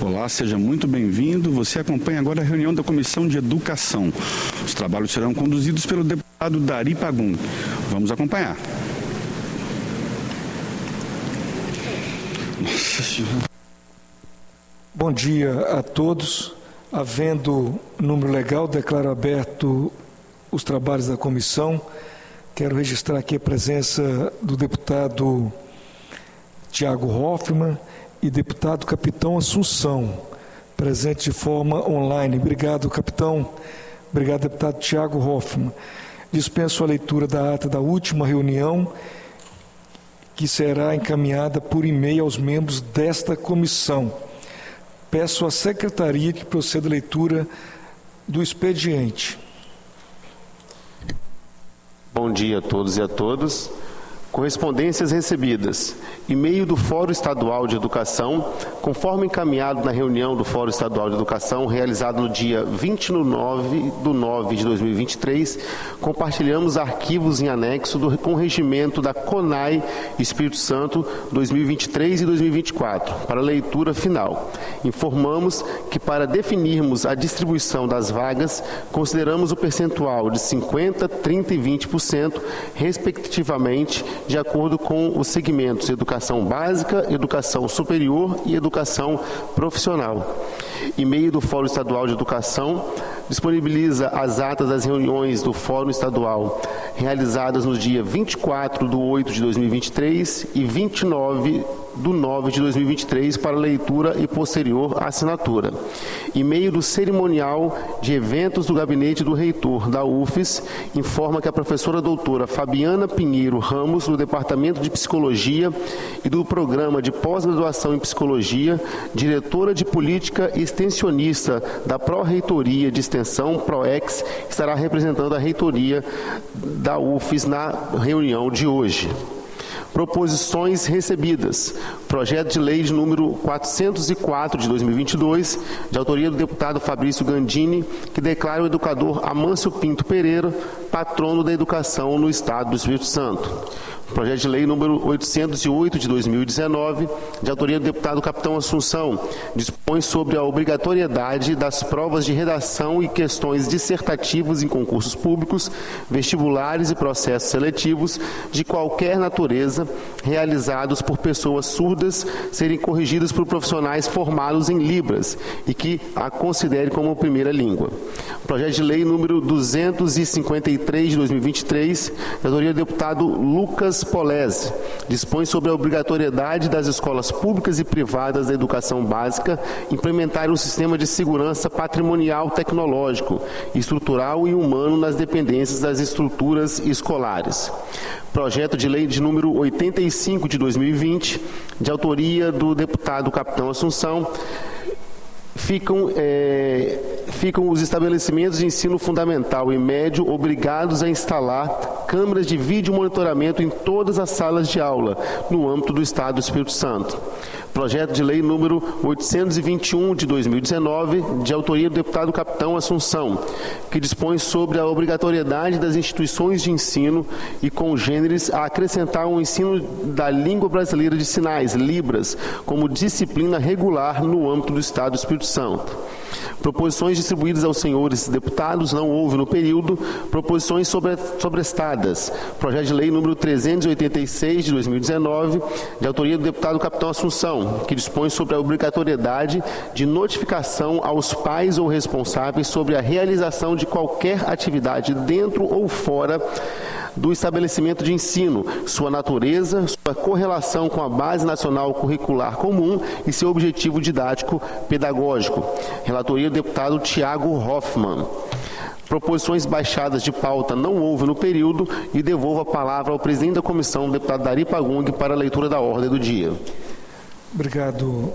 Olá, seja muito bem-vindo. Você acompanha agora a reunião da Comissão de Educação. Os trabalhos serão conduzidos pelo deputado Dari Pagum. Vamos acompanhar. Nossa Senhora. Bom dia a todos. Havendo número legal, declaro aberto os trabalhos da comissão. Quero registrar aqui a presença do deputado Tiago Hoffmann e deputado Capitão Assunção, presente de forma online. Obrigado, capitão. Obrigado, deputado Tiago Hoffmann. Dispenso a leitura da ata da última reunião, que será encaminhada por e-mail aos membros desta comissão. Peço à secretaria que proceda a leitura do expediente. Bom dia a todos e a todas. Correspondências recebidas. E-mail do Fórum Estadual de Educação, conforme encaminhado na reunião do Fórum Estadual de Educação, realizado no dia 20/9 de 2023, compartilhamos arquivos em anexo com o regimento da CONAI Espírito Santo 2023 e 2024, para leitura final. Informamos que, para definirmos a distribuição das vagas, consideramos o percentual de 50%, 30% e 20%, respectivamente, de acordo com os segmentos Educação Básica, Educação Superior e Educação Profissional. E-mail do Fórum Estadual de Educação disponibiliza as atas das reuniões do Fórum Estadual realizadas no dia 24/8 de 2023 e 29/9 de 2023 para leitura e posterior assinatura. E-mail do Cerimonial de Eventos do Gabinete do Reitor da UFES informa que a professora doutora Fabiana Pinheiro Ramos, do Departamento de Psicologia e do Programa de Pós-Graduação em Psicologia, diretora de Política e extensionista da Pró-Reitoria de Extensão, PROEX, estará representando a reitoria da UFES na reunião de hoje. Proposições recebidas. Projeto de lei de número 404 de 2022, de autoria do deputado Fabrício Gandini, que declara o educador Amâncio Pinto Pereira patrono da educação no Estado do Espírito Santo. Projeto de lei número 808 de 2019, de autoria do deputado Capitão Assunção, dispõe sobre a obrigatoriedade das provas de redação e questões dissertativas em concursos públicos, vestibulares e processos seletivos de qualquer natureza realizados por pessoas surdas serem corrigidas por profissionais formados em Libras e que a considerem como primeira língua. Projeto de lei número 253 de 2023, de autoria do deputado Lucas Polese, dispõe sobre a obrigatoriedade das escolas públicas e privadas da educação básica implementarem um sistema de segurança patrimonial, tecnológico, estrutural e humano nas dependências das estruturas escolares. Projeto de lei de número 85 de 2020, de autoria do deputado Capitão Assunção, ficam os estabelecimentos de ensino fundamental e médio obrigados a instalar câmeras de vídeo monitoramento em todas as salas de aula, no âmbito do Estado do Espírito Santo. Projeto de lei número 821 de 2019, de autoria do deputado Capitão Assunção, que dispõe sobre a obrigatoriedade das instituições de ensino e congêneres a acrescentar o ensino da língua brasileira de sinais, Libras, como disciplina regular no âmbito do Estado do Espírito Santo. Proposições distribuídas aos senhores deputados, não houve no período. Proposições sobrestadas. Projeto de lei número 386 de 2019, de autoria do deputado Capitão Assunção, que dispõe sobre a obrigatoriedade de notificação aos pais ou responsáveis sobre a realização de qualquer atividade dentro ou fora do estabelecimento de ensino, sua natureza, sua correlação com a Base Nacional Curricular Comum e seu objetivo didático pedagógico. Relatoria do deputado Tiago Hoffmann. Proposições baixadas de pauta não houve no período e devolvo a palavra ao presidente da comissão, o deputado Dari Pagum, para a leitura da ordem do dia. Obrigado,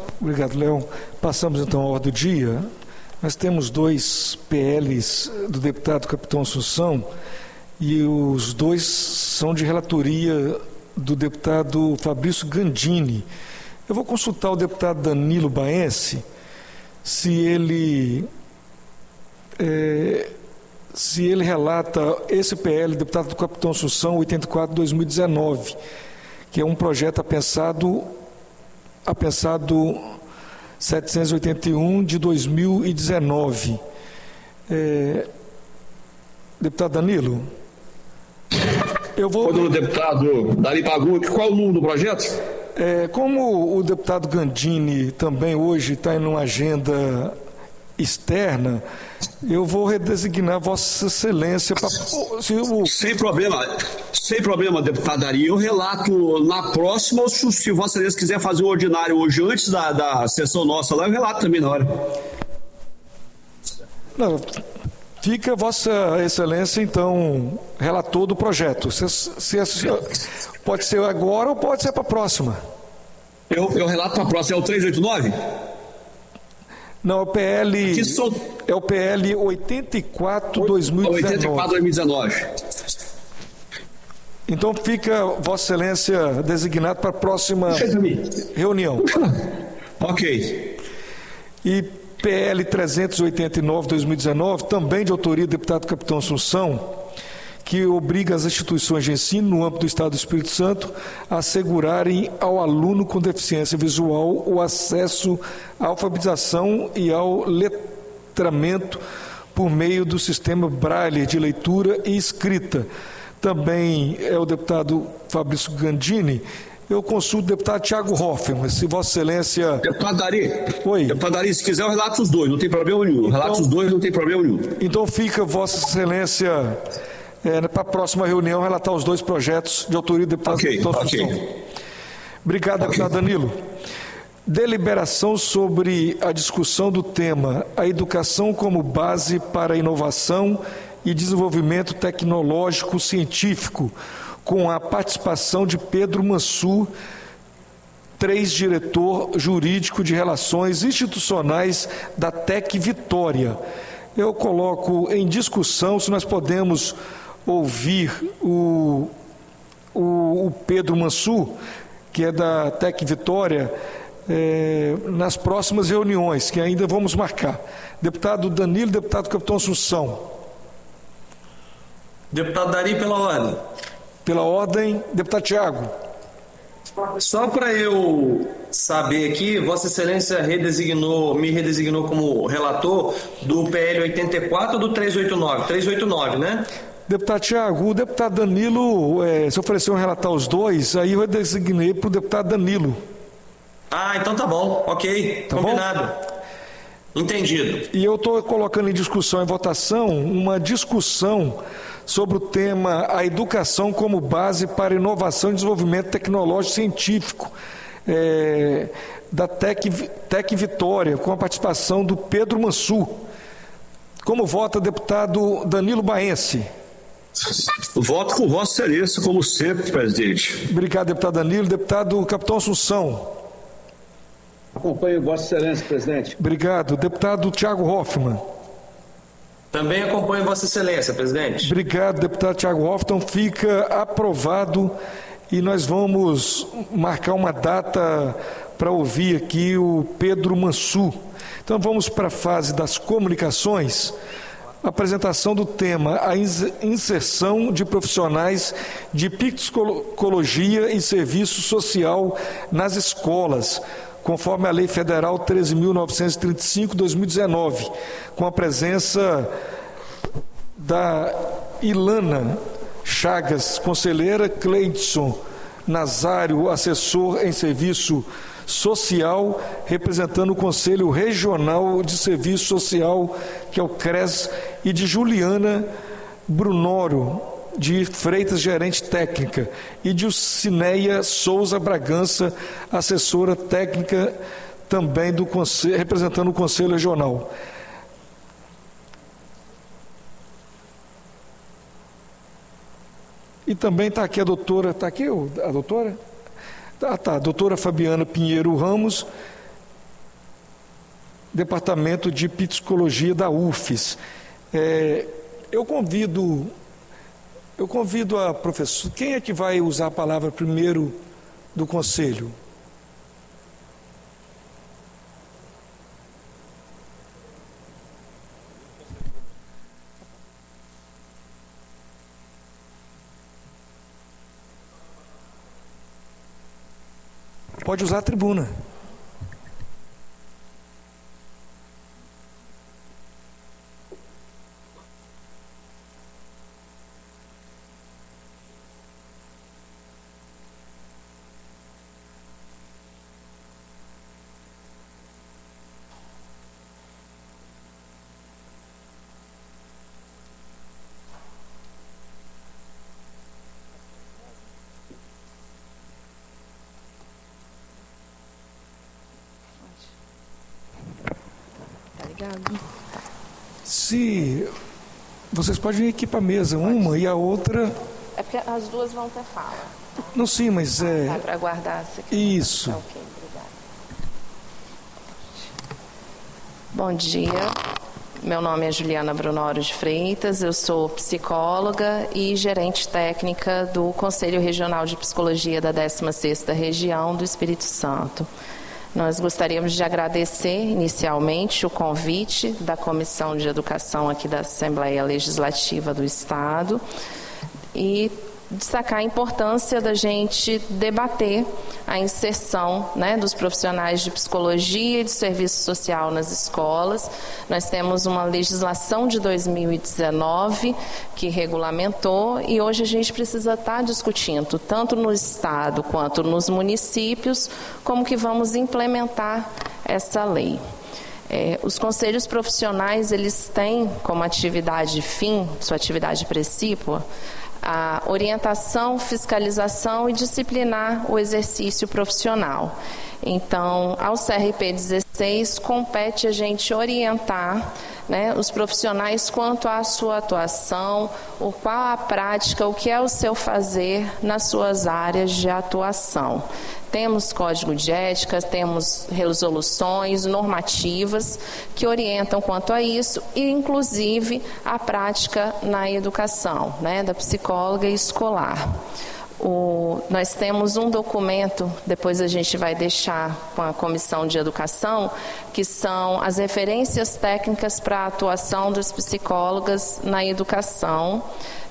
Léo. Passamos então à ordem do dia. Nós temos dois PLs do deputado Capitão Assunção e os dois são de relatoria do deputado Fabrício Gandini. Eu vou consultar o deputado Danilo Baense se ele relata esse PL, deputado do Capitão Assunção, 84/2019, que é um projeto apensado 781 de 2019. Deputado Danilo, eu vou... Quando o deputado Dari Pagun, qual é o número do projeto? Como o deputado Gandini também hoje está em uma agenda externa, eu vou redesignar Vossa Excelência para... Sem problema, deputado Dari. Eu relato na próxima, ou se Vossa Excelência quiser fazer o ordinário hoje, antes da sessão nossa lá, eu relato também na hora. Não, fica Vossa Excelência, então, relator do projeto. Pode ser agora ou pode ser para a próxima? Eu relato para a próxima. É o 389? Não, é o PL... É o PL 84/2019. 84/2019. Então fica Vossa Excelência designado para a próxima reunião. Ok. E PL 389/2019, também de autoria do deputado Capitão Assunção, que obriga as instituições de ensino no âmbito do Estado do Espírito Santo a assegurarem ao aluno com deficiência visual o acesso à alfabetização e ao letramento por meio do sistema Braille de leitura e escrita. Também é o deputado Fabrício Gandini. Eu consulto o deputado Thiago Hoffmann, se Vossa Excelência... Deputado Dari. Oi. Deputado Dari, se quiser eu relato os dois, não tem problema nenhum. Relato os dois, não tem problema nenhum. Então fica Vossa Excelência... para a próxima reunião, relatar os dois projetos de autoria do deputado Ok. Obrigado, deputado Danilo. Deliberação sobre a discussão do tema a educação como base para a inovação e desenvolvimento tecnológico científico, com a participação de Pedro Mansur, diretor jurídico de Relações Institucionais da TEC Vitória. Eu coloco em discussão se nós podemos ouvir o Pedro Mansur, que é da TEC Vitória, nas próximas reuniões, que ainda vamos marcar. Deputado Danilo, deputado Capitão Assunção. Deputado Dari, pela ordem. Pela ordem, deputado Thiago. Só para eu saber aqui, Vossa Excelência me redesignou como relator do PL 84 ou do 389? 389, né? Deputado Thiago, o deputado Danilo se ofereceu a relatar os dois, aí eu designei para o deputado Danilo. Ah, então tá bom, ok, tá combinado. Bom? Entendido. E eu estou colocando em discussão, em votação, uma discussão sobre o tema a educação como base para inovação e desenvolvimento tecnológico científico, da TEC Vitória, com a participação do Pedro Mansur. Como vota deputado Danilo Baense? Voto com Vossa Excelência, como sempre, presidente. Obrigado, deputado Danilo. Deputado Capitão Assunção. Acompanho Vossa Excelência, presidente. Obrigado. Deputado Thiago Hoffmann. Também acompanho Vossa Excelência, presidente. Obrigado, deputado Thiago Hoffmann. Então fica aprovado e nós vamos marcar uma data para ouvir aqui o Pedro Mansur. Então vamos para a fase das comunicações. Apresentação do tema, a inserção de profissionais de psicologia e serviço social nas escolas, conforme a Lei Federal 13.935/2019, com a presença da Ilana Chagas, conselheira, Cleidson Nazário, assessor em serviço social, representando o Conselho Regional de Serviço Social, que é o CRES, e de Juliana Brunoro de Freitas, gerente técnica, e de Cineia Souza Bragança, assessora técnica, também do conselho, representando o Conselho Regional. E também está aqui a doutora, está aqui a doutora? A doutora Fabiana Pinheiro Ramos, Departamento de Psicologia da UFES. Eu convido a professora, quem é que vai usar a palavra primeiro do Conselho? Pode usar a tribuna. Obrigada. Se vocês podem vir aqui para a mesa, uma e a outra... É porque as duas vão ter fala. Não, sim, mas é... Tá, para aguardar. Isso. Tá, ok, obrigada. Bom dia. Meu nome é Juliana Brunoro de Freitas, eu sou psicóloga e gerente técnica do Conselho Regional de Psicologia da 16ª Região do Espírito Santo. Nós gostaríamos de agradecer inicialmente o convite da Comissão de Educação aqui da Assembleia Legislativa do Estado e destacar a importância da gente debater a inserção, né, dos profissionais de psicologia e de serviço social nas escolas. Nós temos uma legislação de 2019 que regulamentou e hoje a gente precisa estar discutindo, tanto no Estado quanto nos municípios, como que vamos implementar essa lei. Os conselhos profissionais, eles têm como atividade fim, sua atividade precípua, a orientação, fiscalização e disciplinar o exercício profissional. Então, ao CRP 16, compete a gente orientar, né, os profissionais quanto à sua atuação, qual a prática, o que é o seu fazer nas suas áreas de atuação. Temos código de ética, temos resoluções normativas que orientam quanto a isso e, inclusive, a prática na educação, né, da psicóloga escolar. Nós temos um documento, depois a gente vai deixar com a Comissão de Educação, que são as referências técnicas para a atuação dos psicólogas na educação.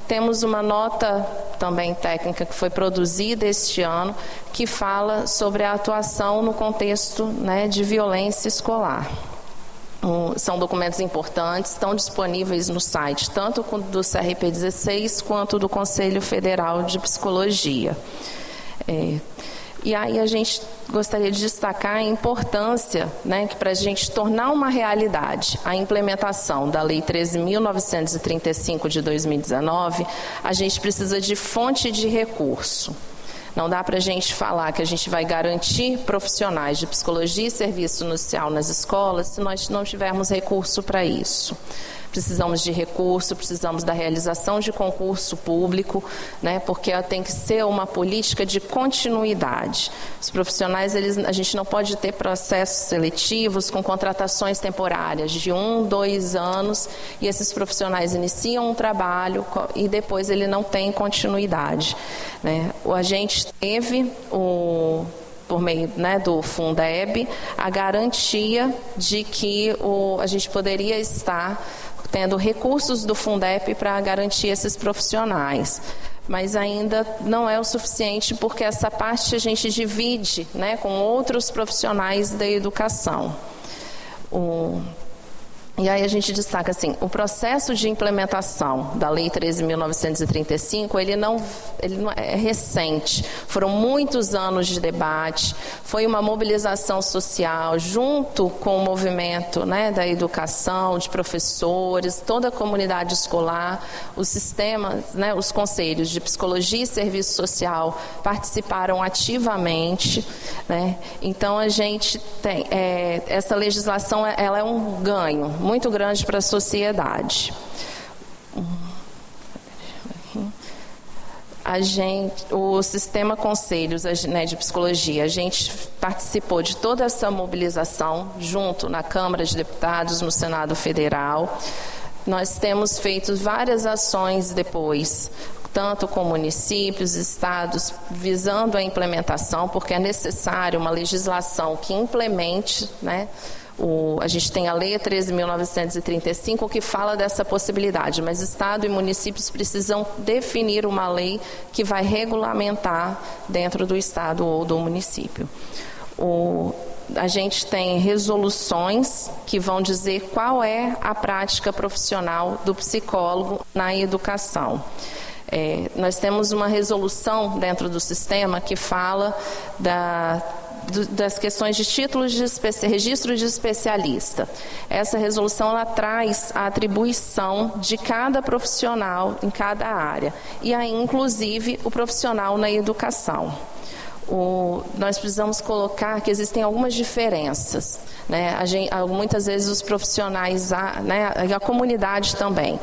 Temos uma nota também técnica que foi produzida este ano, que fala sobre a atuação no contexto, né, de violência escolar. São documentos importantes, estão disponíveis no site, tanto do CRP 16 quanto do Conselho Federal de Psicologia. E aí a gente gostaria de destacar a importância, né, que para a gente tornar uma realidade a implementação da Lei 13.935 de 2019, a gente precisa de fonte de recurso. Não dá para a gente falar que a gente vai garantir profissionais de psicologia e serviço social nas escolas se nós não tivermos recurso para isso. Precisamos de recurso, precisamos da realização de concurso público, né, porque tem que ser uma política de continuidade. Os profissionais, a gente não pode ter processos seletivos com contratações temporárias de 1, 2 anos, e esses profissionais iniciam um trabalho e depois ele não tem continuidade, né. A gente teve por meio, né, do Fundeb, a garantia de que a gente poderia estar tendo recursos do Fundeb para garantir esses profissionais. Mas ainda não é o suficiente, porque essa parte a gente divide, né, com outros profissionais da educação. E aí a gente destaca assim, o processo de implementação da Lei 13.935, ele não é recente, foram muitos anos de debate, foi uma mobilização social junto com o movimento, né, da educação, de professores, toda a comunidade escolar, os sistemas, né, os conselhos de psicologia e serviço social participaram ativamente, né. Então a gente tem, essa legislação, ela é um ganho muito grande para a sociedade. O sistema conselhos, né, de psicologia, a gente participou de toda essa mobilização junto na Câmara de Deputados, no Senado Federal. Nós temos feito várias ações depois, tanto com municípios, estados, visando a implementação, porque é necessário uma legislação que implemente, né? A gente tem a Lei 13.935 que fala dessa possibilidade, mas Estado e municípios precisam definir uma lei que vai regulamentar dentro do Estado ou do município. A gente tem resoluções que vão dizer qual é a prática profissional do psicólogo na educação. Nós temos uma resolução dentro do sistema que fala das questões de títulos de registro de especialista. Essa resolução, ela traz a atribuição de cada profissional em cada área, e aí inclusive o profissional na educação. Nós precisamos colocar que existem algumas diferenças, né? Muitas vezes os profissionais, né, a comunidade também,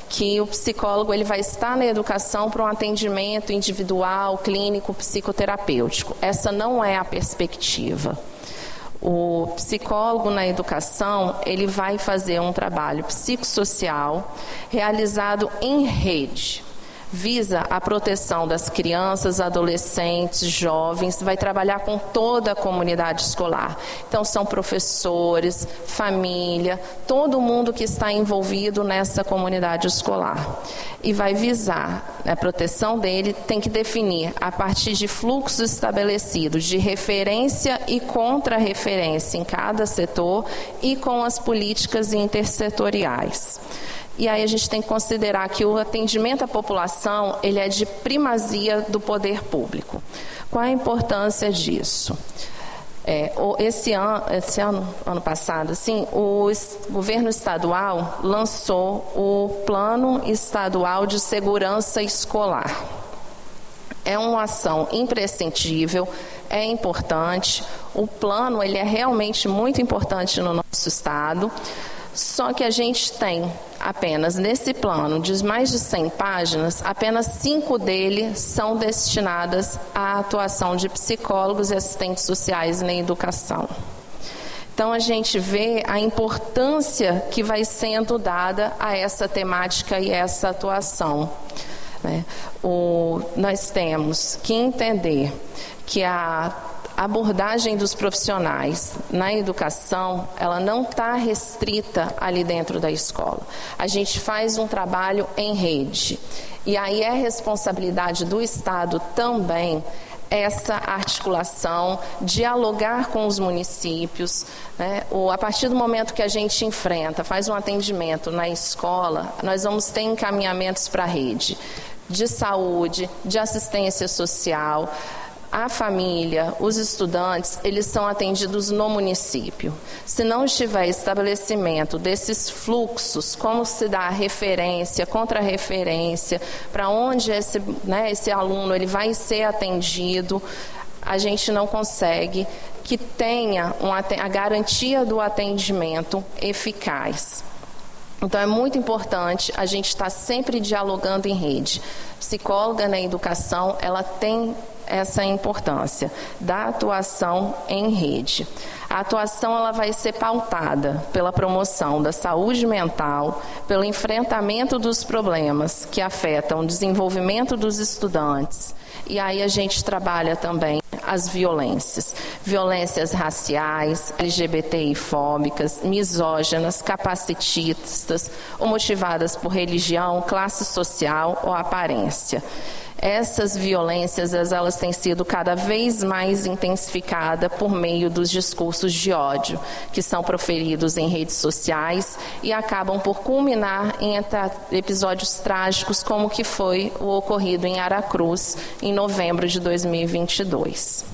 que o psicólogo ele vai estar na educação para um atendimento individual, clínico, psicoterapêutico. Essa não é a perspectiva. O psicólogo na educação, ele vai fazer um trabalho psicossocial realizado em rede. Visa a proteção das crianças, adolescentes, jovens, vai trabalhar com toda a comunidade escolar. Então, são professores, família, todo mundo que está envolvido nessa comunidade escolar. E vai visar a proteção dele, tem que definir a partir de fluxos estabelecidos de referência e contra-referência em cada setor e com as políticas intersetoriais. E aí a gente tem que considerar que o atendimento à população, ele é de primazia do poder público. Qual a importância disso? Ano passado, assim, o governo estadual lançou o Plano Estadual de Segurança Escolar. É uma ação imprescindível, é importante. O plano, ele é realmente muito importante no nosso estado. Só que a gente tem apenas nesse plano de mais de 100 páginas, apenas 5 dele são destinadas à atuação de psicólogos e assistentes sociais na educação. Então a gente vê a importância que vai sendo dada a essa temática e essa atuação, né? Nós temos que entender que a abordagem dos profissionais na educação, ela não está restrita ali dentro da escola. A gente faz um trabalho em rede. E aí é responsabilidade do Estado também essa articulação, dialogar com os municípios, né? A partir do momento que a gente faz um atendimento na escola, nós vamos ter encaminhamentos para a rede de saúde, de assistência social. A família, os estudantes, eles são atendidos no município. Se não estiver estabelecimento desses fluxos, como se dá a referência, contra-referência, para onde esse aluno ele vai ser atendido, a gente não consegue que tenha a garantia do atendimento eficaz. Então é muito importante a gente estar sempre dialogando em rede. Psicóloga na educação, ela tem essa importância da atuação em rede. A atuação ela vai ser pautada pela promoção da saúde mental, pelo enfrentamento dos problemas que afetam o desenvolvimento dos estudantes. E aí a gente trabalha também as violências raciais, LGBTI-fóbicas, misóginas, capacitistas, ou motivadas por religião, classe social ou aparência. Essas violências, elas têm sido cada vez mais intensificadas por meio dos discursos de ódio, que são proferidos em redes sociais e acabam por culminar em episódios trágicos, como que foi o ocorrido em Aracruz, em novembro de 2022.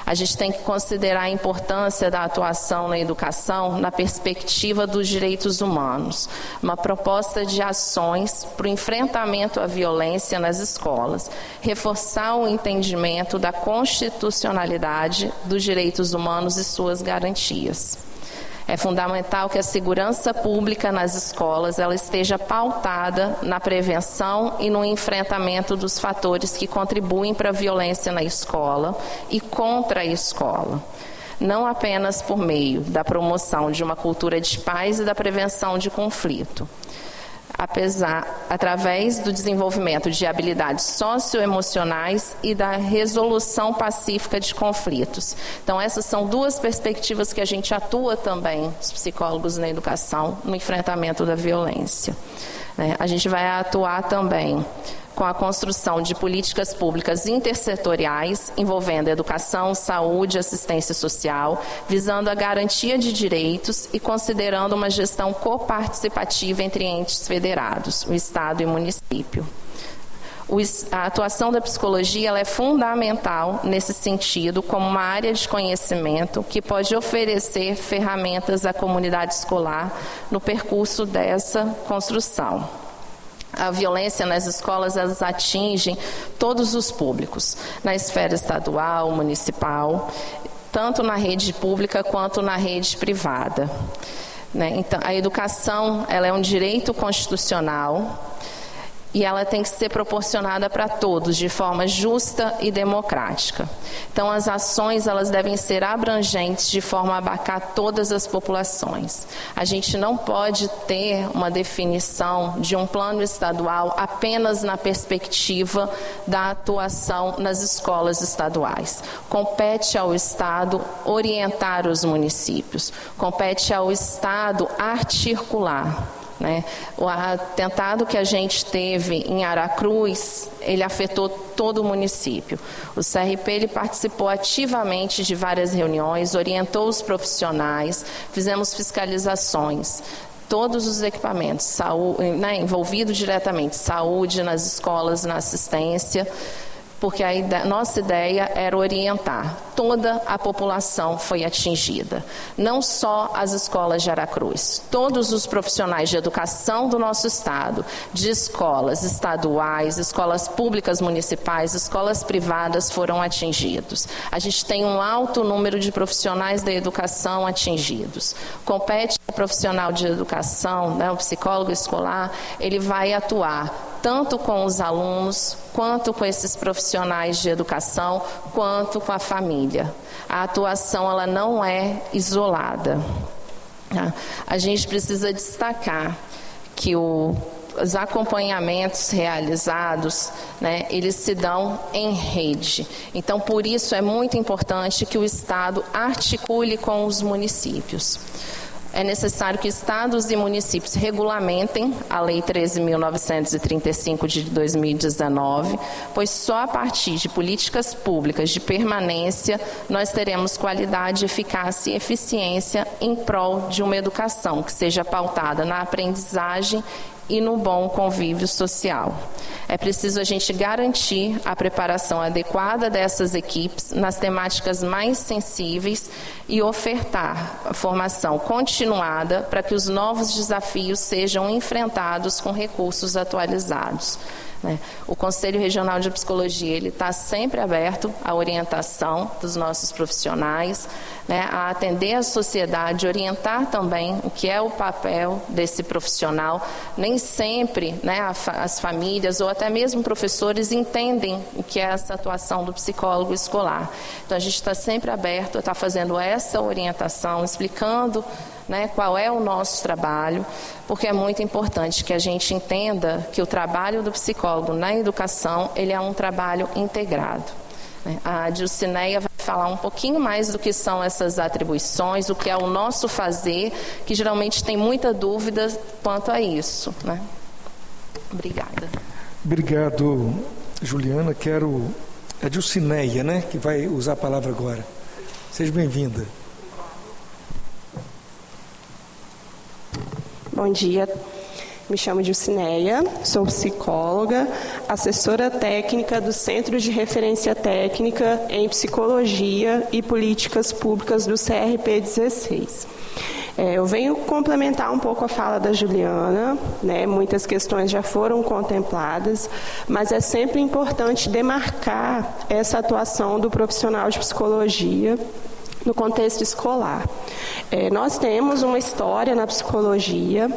A gente tem que considerar a importância da atuação na educação na perspectiva dos direitos humanos. Uma proposta de ações para o enfrentamento à violência nas escolas. Reforçar o entendimento da constitucionalidade dos direitos humanos e suas garantias. É fundamental que a segurança pública nas escolas ela esteja pautada na prevenção e no enfrentamento dos fatores que contribuem para a violência na escola e contra a escola. Não apenas por meio da promoção de uma cultura de paz e da prevenção de conflito. Através do desenvolvimento de habilidades socioemocionais e da resolução pacífica de conflitos. Então, essas são duas perspectivas que a gente atua também, os psicólogos na educação, no enfrentamento da violência. A gente vai atuar também com a construção de políticas públicas intersetoriais envolvendo educação, saúde, assistência social, visando a garantia de direitos e considerando uma gestão coparticipativa entre entes federados, o Estado e o município. A atuação da psicologia ela é fundamental nesse sentido, como uma área de conhecimento que pode oferecer ferramentas à comunidade escolar no percurso dessa construção. A violência nas escolas, elas atingem todos os públicos, na esfera estadual, municipal, tanto na rede pública quanto na rede privada. Então, a educação, ela é um direito constitucional e ela tem que ser proporcionada para todos, de forma justa e democrática. Então, as ações, elas devem ser abrangentes, de forma a abarcar todas as populações. A gente não pode ter uma definição de um plano estadual apenas na perspectiva da atuação nas escolas estaduais. Compete ao Estado orientar os municípios, compete ao Estado articular. O atentado que a gente teve em Aracruz, ele afetou todo o município. O CRP ele participou ativamente de várias reuniões, orientou os profissionais, fizemos fiscalizações. Todos os equipamentos, saúde, envolvido diretamente, saúde nas escolas, na assistência, porque a nossa ideia era orientar. Toda a população foi atingida, não só as escolas de Aracruz. Todos os profissionais de educação do nosso estado, de escolas estaduais, escolas públicas municipais, escolas privadas foram atingidos. A gente tem um alto número de profissionais da educação atingidos. Compete ao profissional de educação, o psicólogo escolar, ele vai atuar tanto com os alunos, quanto com esses profissionais de educação, quanto com a família. A atuação, ela não é isolada. A gente precisa destacar que os acompanhamentos realizados, eles se dão em rede. Então, por isso é muito importante que o Estado articule com os municípios. É necessário que estados e municípios regulamentem a Lei 13.935 de 2019, pois só a partir de políticas públicas de permanência nós teremos qualidade, eficácia e eficiência em prol de uma educação que seja pautada na aprendizagem e no bom convívio social. É preciso a gente garantir a preparação adequada dessas equipes nas temáticas mais sensíveis e ofertar a formação continuada para que os novos desafios sejam enfrentados com recursos atualizados. O Conselho Regional de Psicologia ele está sempre aberto à orientação dos nossos profissionais, a atender a sociedade, orientar também o que é o papel desse profissional. Nem sempre as famílias ou até mesmo professores entendem o que é essa atuação do psicólogo escolar. Então a gente está sempre aberto a estar fazendo essa orientação, explicando qual é o nosso trabalho, porque é muito importante que a gente entenda que o trabalho do psicólogo na educação, ele é um trabalho integrado. A Dilcineia vai falar um pouquinho mais do que são essas atribuições, o que é o nosso fazer, que geralmente tem muita dúvida quanto a isso. Obrigada. Obrigado, Juliana. Quero a Dilcineia, que vai usar a palavra agora. Seja bem-vinda. Bom dia, me chamo Dilcineia, sou psicóloga, assessora técnica do Centro de Referência Técnica em Psicologia e Políticas Públicas do CRP 16. Eu venho complementar um pouco a fala da Juliana, muitas questões já foram contempladas, mas é sempre importante demarcar essa atuação do profissional de psicologia no contexto escolar. Nós temos uma história na psicologia,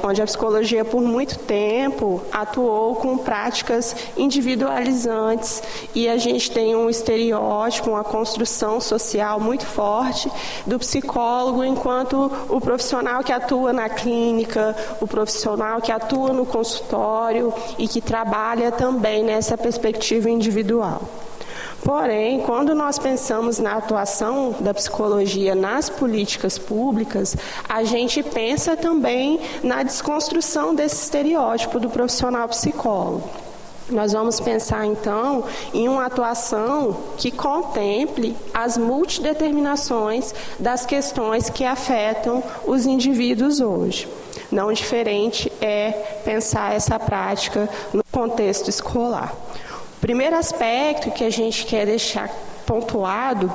onde a psicologia por muito tempo atuou com práticas individualizantes e a gente tem um estereótipo, uma construção social muito forte do psicólogo enquanto o profissional que atua na clínica, o profissional que atua no consultório e que trabalha também nessa perspectiva individual. Porém, quando nós pensamos na atuação da psicologia nas políticas públicas, a gente pensa também na desconstrução desse estereótipo do profissional psicólogo. Nós vamos pensar, então, em uma atuação que contemple as multideterminações das questões que afetam os indivíduos hoje. Não diferente é pensar essa prática no contexto escolar. O primeiro aspecto que a gente quer deixar pontuado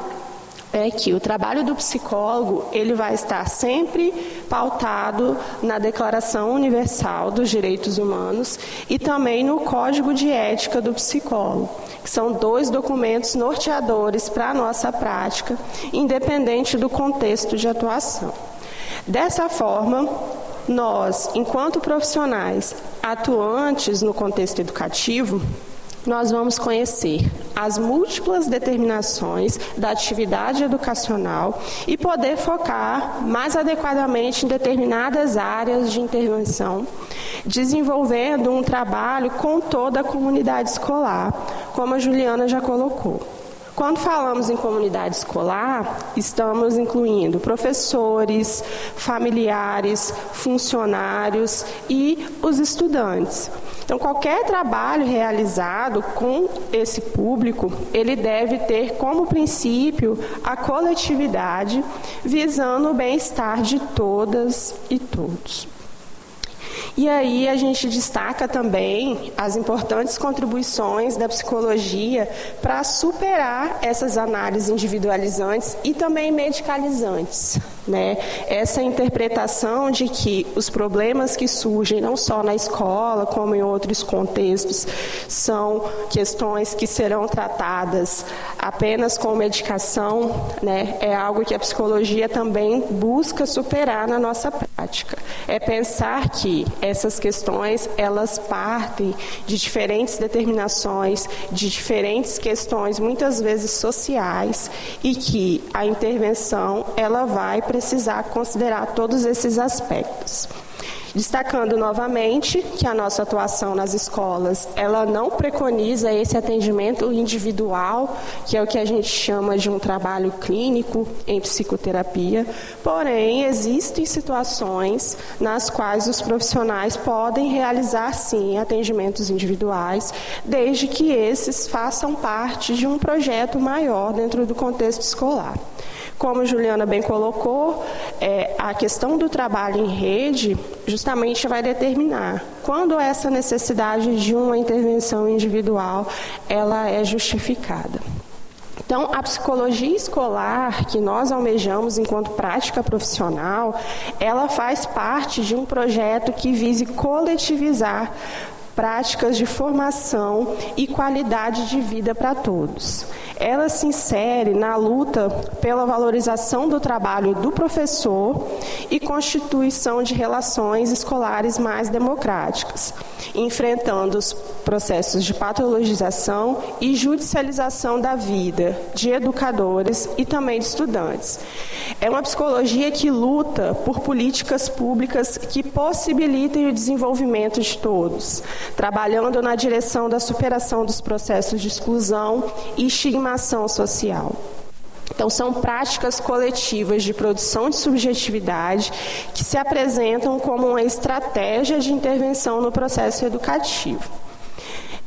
é que o trabalho do psicólogo ele vai estar sempre pautado na Declaração Universal dos Direitos Humanos e também no Código de Ética do Psicólogo, que são 2 documentos norteadores para a nossa prática, independente do contexto de atuação. Dessa forma, nós, enquanto profissionais atuantes no contexto educativo, nós vamos conhecer as múltiplas determinações da atividade educacional e poder focar mais adequadamente em determinadas áreas de intervenção, desenvolvendo um trabalho com toda a comunidade escolar, como a Juliana já colocou. Quando falamos em comunidade escolar, estamos incluindo professores, familiares, funcionários e os estudantes. Então, qualquer trabalho realizado com esse público, ele deve ter como princípio a coletividade, visando o bem-estar de todas e todos. E aí a gente destaca também as importantes contribuições da psicologia para superar essas análises individualizantes e também medicalizantes, né? Essa interpretação de que os problemas que surgem não só na escola, como em outros contextos, são questões que serão tratadas apenas com medicação, né? É algo que a psicologia também busca superar na nossa prática. É pensar que essas questões, elas partem de diferentes determinações, de diferentes questões, muitas vezes sociais, e que a intervenção, ela vai precisar considerar todos esses aspectos. Destacando novamente que a nossa atuação nas escolas, ela não preconiza esse atendimento individual, que é o que a gente chama de um trabalho clínico em psicoterapia, porém existem situações nas quais os profissionais podem realizar sim atendimentos individuais, desde que esses façam parte de um projeto maior dentro do contexto escolar. Como a Juliana bem colocou, a questão do trabalho em rede justamente vai determinar quando essa necessidade de uma intervenção individual ela é justificada. Então, a psicologia escolar que nós almejamos enquanto prática profissional, ela faz parte de um projeto que vise coletivizar práticas de formação e qualidade de vida para todos. Ela se insere na luta pela valorização do trabalho do professor e constituição de relações escolares mais democráticas, enfrentando os processos de patologização e judicialização da vida de educadores e também de estudantes. É uma psicologia que luta por políticas públicas que possibilitem o desenvolvimento de todos, trabalhando na direção da superação dos processos de exclusão e estigmação social. Então, são práticas coletivas de produção de subjetividade que se apresentam como uma estratégia de intervenção no processo educativo.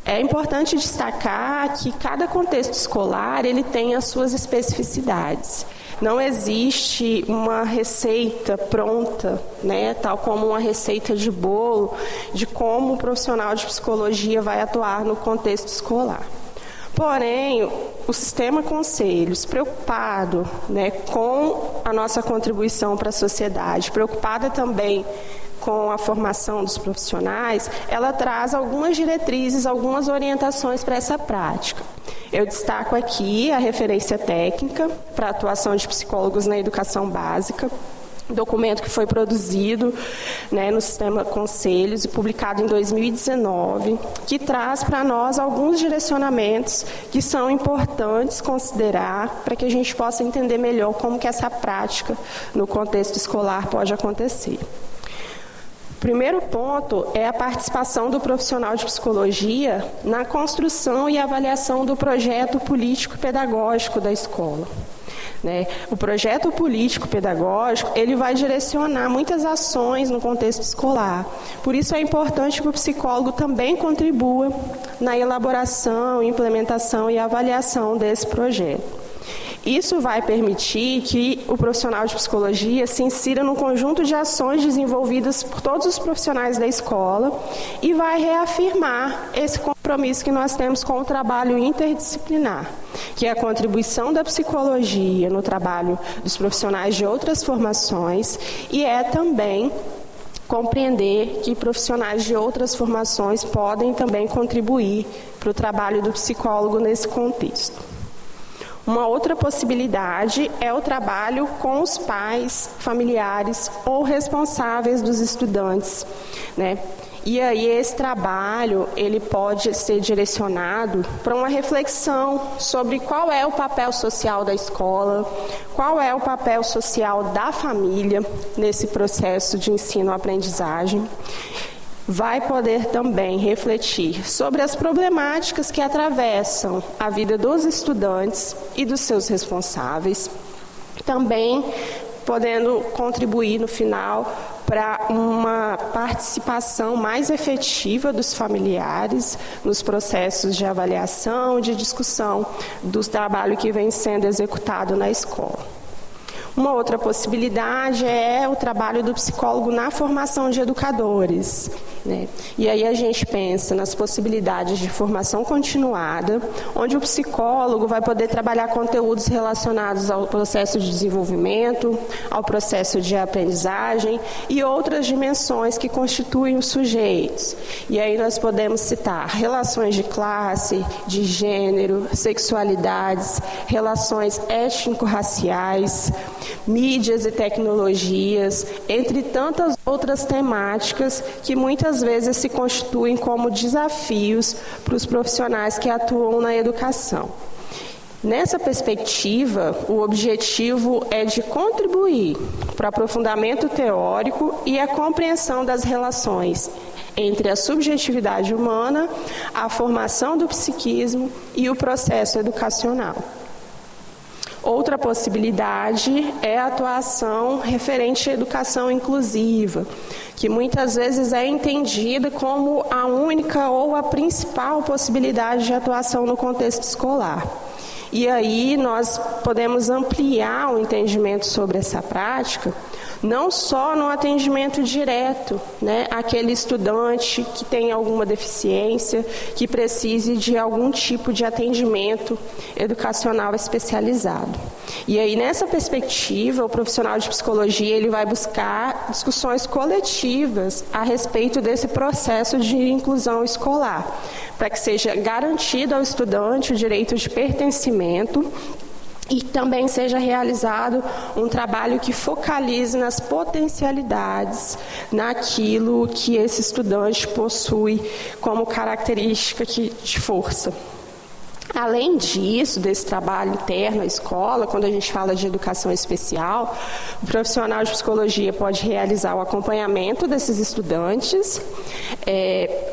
É importante destacar que cada contexto escolar ele tem as suas especificidades. Não existe uma receita pronta, né, tal como uma receita de bolo, de como o profissional de psicologia vai atuar no contexto escolar. Porém, o sistema Conselhos, preocupado, né, com a nossa contribuição para a sociedade, preocupada também com a formação dos profissionais, ela traz algumas diretrizes, algumas orientações para essa prática. Eu destaco aqui a referência técnica para a atuação de psicólogos na educação básica, documento que foi produzido, né, no sistema Conselhos e publicado em 2019, que traz para nós alguns direcionamentos que são importantes considerar para que a gente possa entender melhor como que essa prática no contexto escolar pode acontecer. O primeiro ponto é a participação do profissional de psicologia na construção e avaliação do projeto político-pedagógico da escola. O projeto político-pedagógico, ele vai direcionar muitas ações no contexto escolar. Por isso é importante que o psicólogo também contribua na elaboração, implementação e avaliação desse projeto. Isso vai permitir que o profissional de psicologia se insira num conjunto de ações desenvolvidas por todos os profissionais da escola e vai reafirmar esse compromisso compromisso que nós temos com o trabalho interdisciplinar, que é a contribuição da psicologia no trabalho dos profissionais de outras formações, e é também compreender que profissionais de outras formações podem também contribuir para o trabalho do psicólogo nesse contexto. Uma outra possibilidade é o trabalho com os pais, familiares ou responsáveis dos estudantes, né? E aí esse trabalho, ele pode ser direcionado para uma reflexão sobre qual é o papel social da escola, qual é o papel social da família nesse processo de ensino-aprendizagem. Vai poder também refletir sobre as problemáticas que atravessam a vida dos estudantes e dos seus responsáveis. Também podendo contribuir no final para uma participação mais efetiva dos familiares nos processos de avaliação, de discussão do trabalho que vem sendo executado na escola. Uma outra possibilidade é o trabalho do psicólogo na formação de educadores, né? E aí a gente pensa nas possibilidades de formação continuada, onde o psicólogo vai poder trabalhar conteúdos relacionados ao processo de desenvolvimento, ao processo de aprendizagem e outras dimensões que constituem os sujeitos. E aí nós podemos citar relações de classe, de gênero, sexualidades, relações étnico-raciais, mídias e tecnologias, entre tantas outras temáticas que muitas vezes se constituem como desafios para os profissionais que atuam na educação. Nessa perspectiva, o objetivo é de contribuir para o aprofundamento teórico e a compreensão das relações entre a subjetividade humana, a formação do psiquismo e o processo educacional. Outra possibilidade é a atuação referente à educação inclusiva, que muitas vezes é entendida como a única ou a principal possibilidade de atuação no contexto escolar. E aí nós podemos ampliar o entendimento sobre essa prática, não só no atendimento direto, né, àquele estudante que tem alguma deficiência, que precise de algum tipo de atendimento educacional especializado. E aí, nessa perspectiva, o profissional de psicologia ele vai buscar discussões coletivas a respeito desse processo de inclusão escolar, para que seja garantido ao estudante o direito de pertencimento e também seja realizado um trabalho que focalize nas potencialidades, naquilo que esse estudante possui como característica de força. Além disso, desse trabalho interno à escola, quando a gente fala de educação especial, o profissional de psicologia pode realizar o acompanhamento desses estudantes,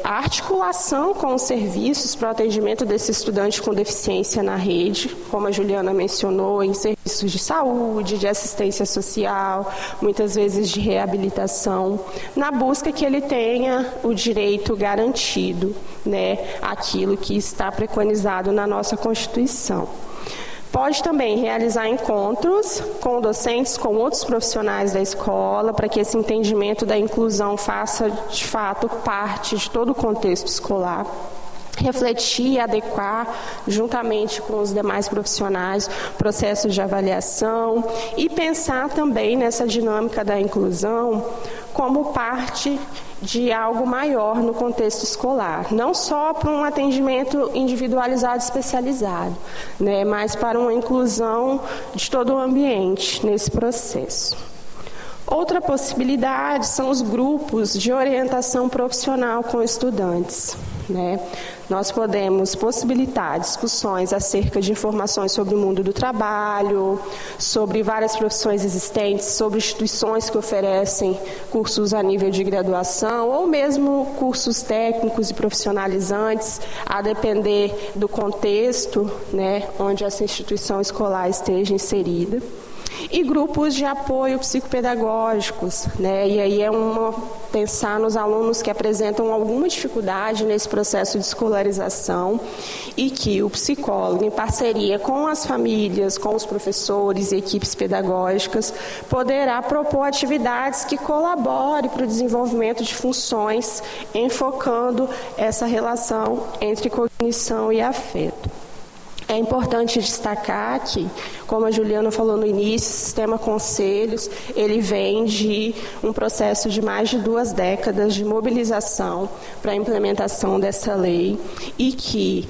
a articulação com os serviços para o atendimento desse estudante com deficiência na rede, como a Juliana mencionou, em serviços de saúde, de assistência social, muitas vezes de reabilitação, na busca que ele tenha o direito garantido, né, aquilo que está preconizado na nossa Constituição. Pode também realizar encontros com docentes, com outros profissionais da escola, para que esse entendimento da inclusão faça, de fato, parte de todo o contexto escolar. Refletir e adequar, juntamente com os demais profissionais, processos de avaliação e pensar também nessa dinâmica da inclusão como parte de algo maior no contexto escolar, não só para um atendimento individualizado especializado, né, mas para uma inclusão de todo o ambiente nesse processo. Outra possibilidade são os grupos de orientação profissional com estudantes, né? Nós podemos possibilitar discussões acerca de informações sobre o mundo do trabalho, sobre várias profissões existentes, sobre instituições que oferecem cursos a nível de graduação ou mesmo cursos técnicos e profissionalizantes, a depender do contexto, né, onde essa instituição escolar esteja inserida. e grupos de apoio psicopedagógicos, né? E aí pensar nos alunos que apresentam alguma dificuldade nesse processo de escolarização e que o psicólogo, em parceria com as famílias, com os professores e equipes pedagógicas, poderá propor atividades que colaborem para o desenvolvimento de funções, enfocando essa relação entre cognição e afeto. É importante destacar que, como a Juliana falou no início, o sistema Conselhos, ele vem de um processo de mais de 2 décadas de mobilização para a implementação dessa lei e que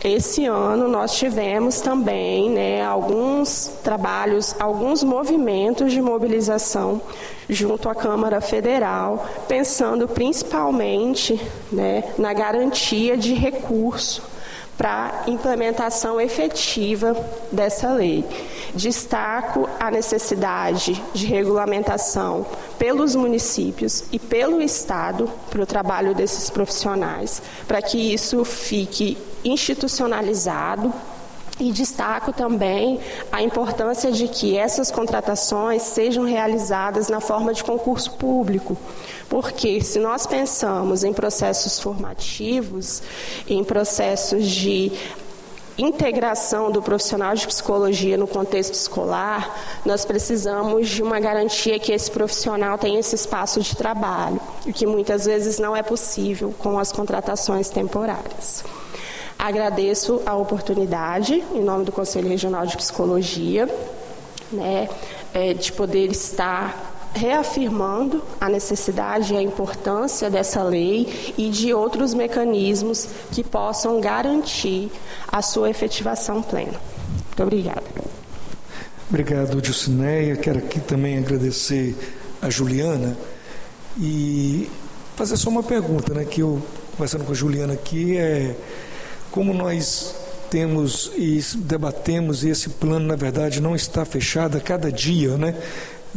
esse ano nós tivemos também, né, alguns trabalhos, alguns movimentos de mobilização junto à Câmara Federal, pensando principalmente, né, na garantia de recurso para a implementação efetiva dessa lei. Destaco a necessidade de regulamentação pelos municípios e pelo Estado para o trabalho desses profissionais, para que isso fique institucionalizado. E destaco também a importância de que essas contratações sejam realizadas na forma de concurso público, porque se nós pensamos em processos formativos, em processos de integração do profissional de psicologia no contexto escolar, nós precisamos de uma garantia que esse profissional tenha esse espaço de trabalho, o que muitas vezes não é possível com as contratações temporárias. Agradeço a oportunidade, em nome do Conselho Regional de Psicologia, né, de poder estar reafirmando a necessidade e a importância dessa lei e de outros mecanismos que possam garantir a sua efetivação plena. Muito obrigada. Obrigado, Dilcineia. Quero aqui também agradecer a Juliana e fazer só uma pergunta, né, que eu, conversando com a Juliana aqui, como nós temos e debatemos, e esse plano, na verdade, não está fechado a cada dia, né?